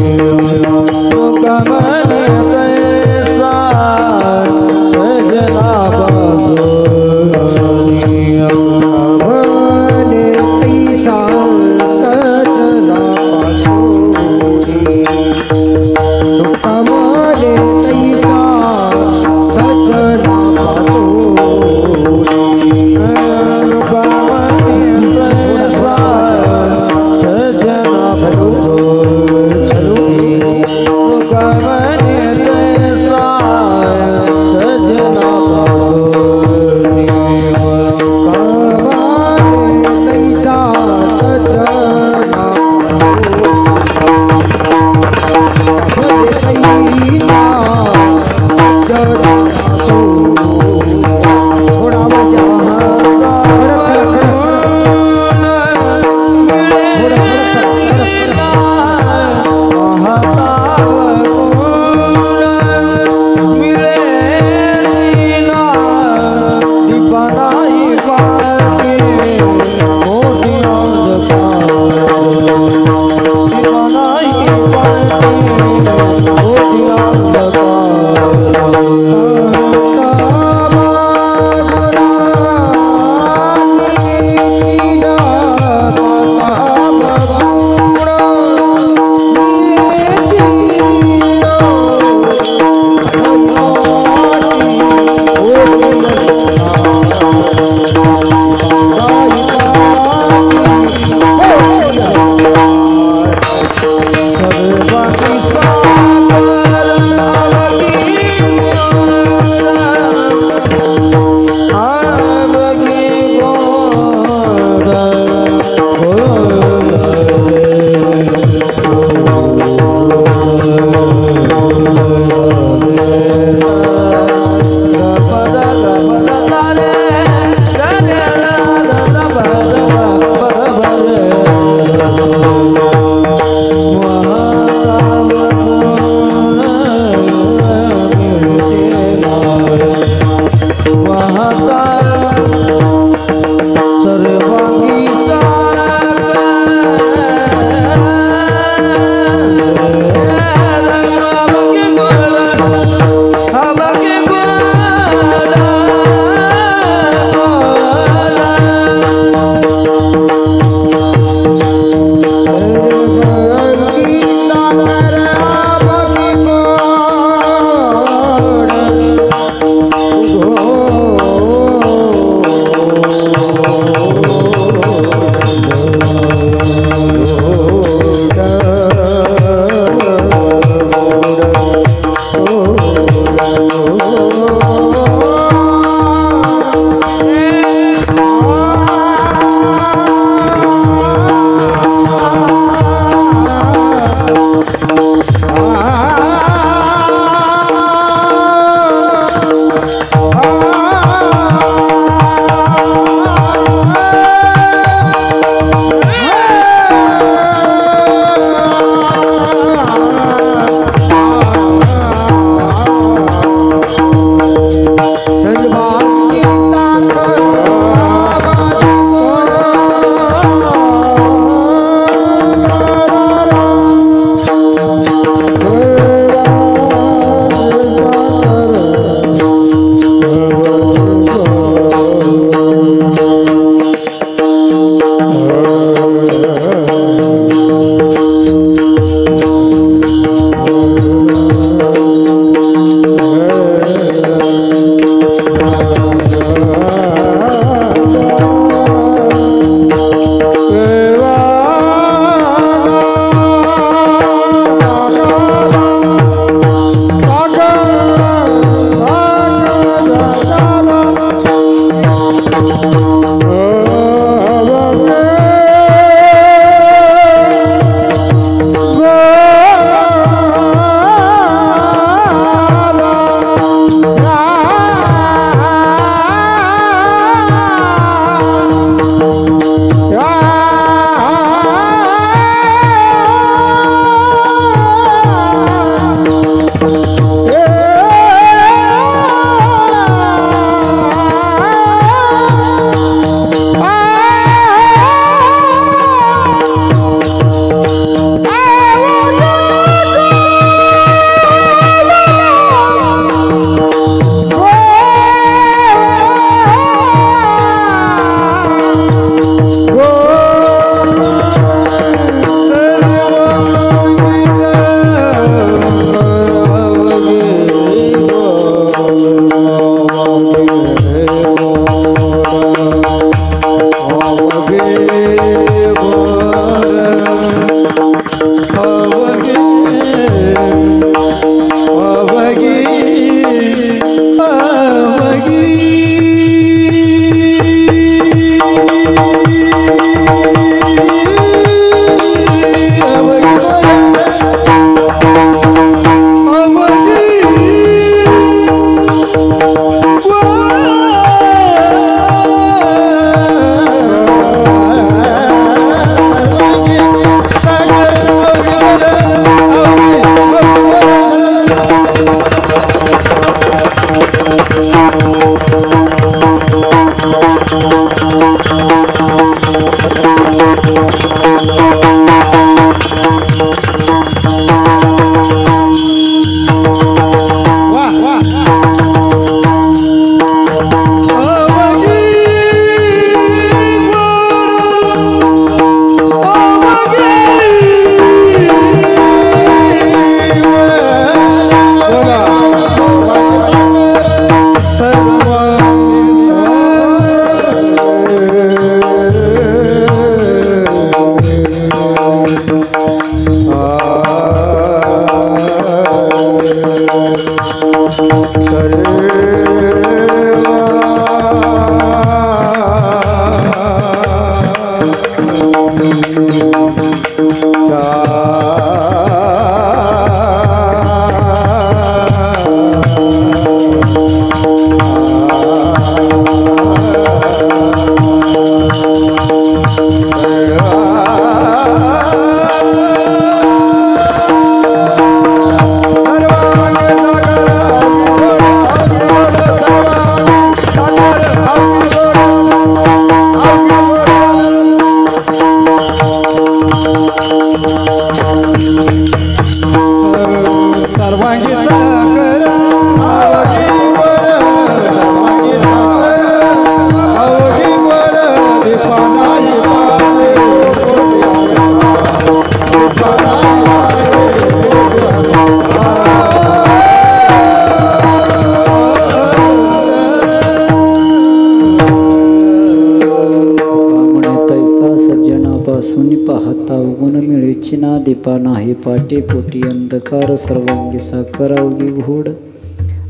पाहता उगुण मिळेची ना दीपा नाही पाटे पोटी अंधकार सर्वांगी साकार अवघी घोड.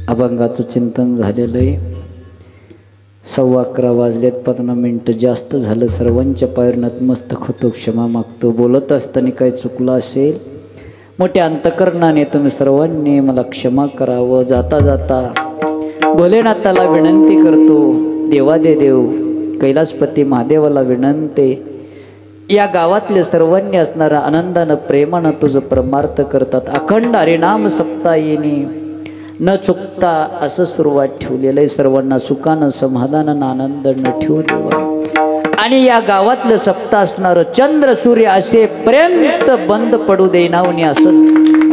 अभंगाचं चिंतन झालेलं आहे. 11:15 वाजलेत, 15 मिनिटं जास्त झालं. सर्वांच्या पायावर नतमस्तक होतो, क्षमा मागतो. बोलत असताना काही चुकलं असेल मोठ्या अंतकरणाने तुम्ही सर्वांनी मला क्षमा करावं. जाता जाता भोलेनाथाला विनंती करतो, देवादे देव कैलासपती महादेवाला विनंती, या गावातले सर्वांनी असणारा आनंदानं प्रेमानं तुझं परमार्थ करतात. अखंड हरिनाम सप्ताहिनी न चुकता असं सुरुवात ठेवलेलं आहे. सर्वांना सुखानं समाधानानं आनंदानं ठेवू देवा. आणि या गावातलं सप्ताह असणारं चंद्र सूर्य असेपर्यंत बंद पडू देईनावनी असंच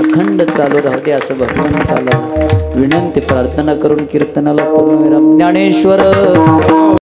अखंड चालू राहू दे असं भगवंताला विनंती प्रार्थना करून कीर्तनाला पूर्णविराम. ज्ञानेश्वर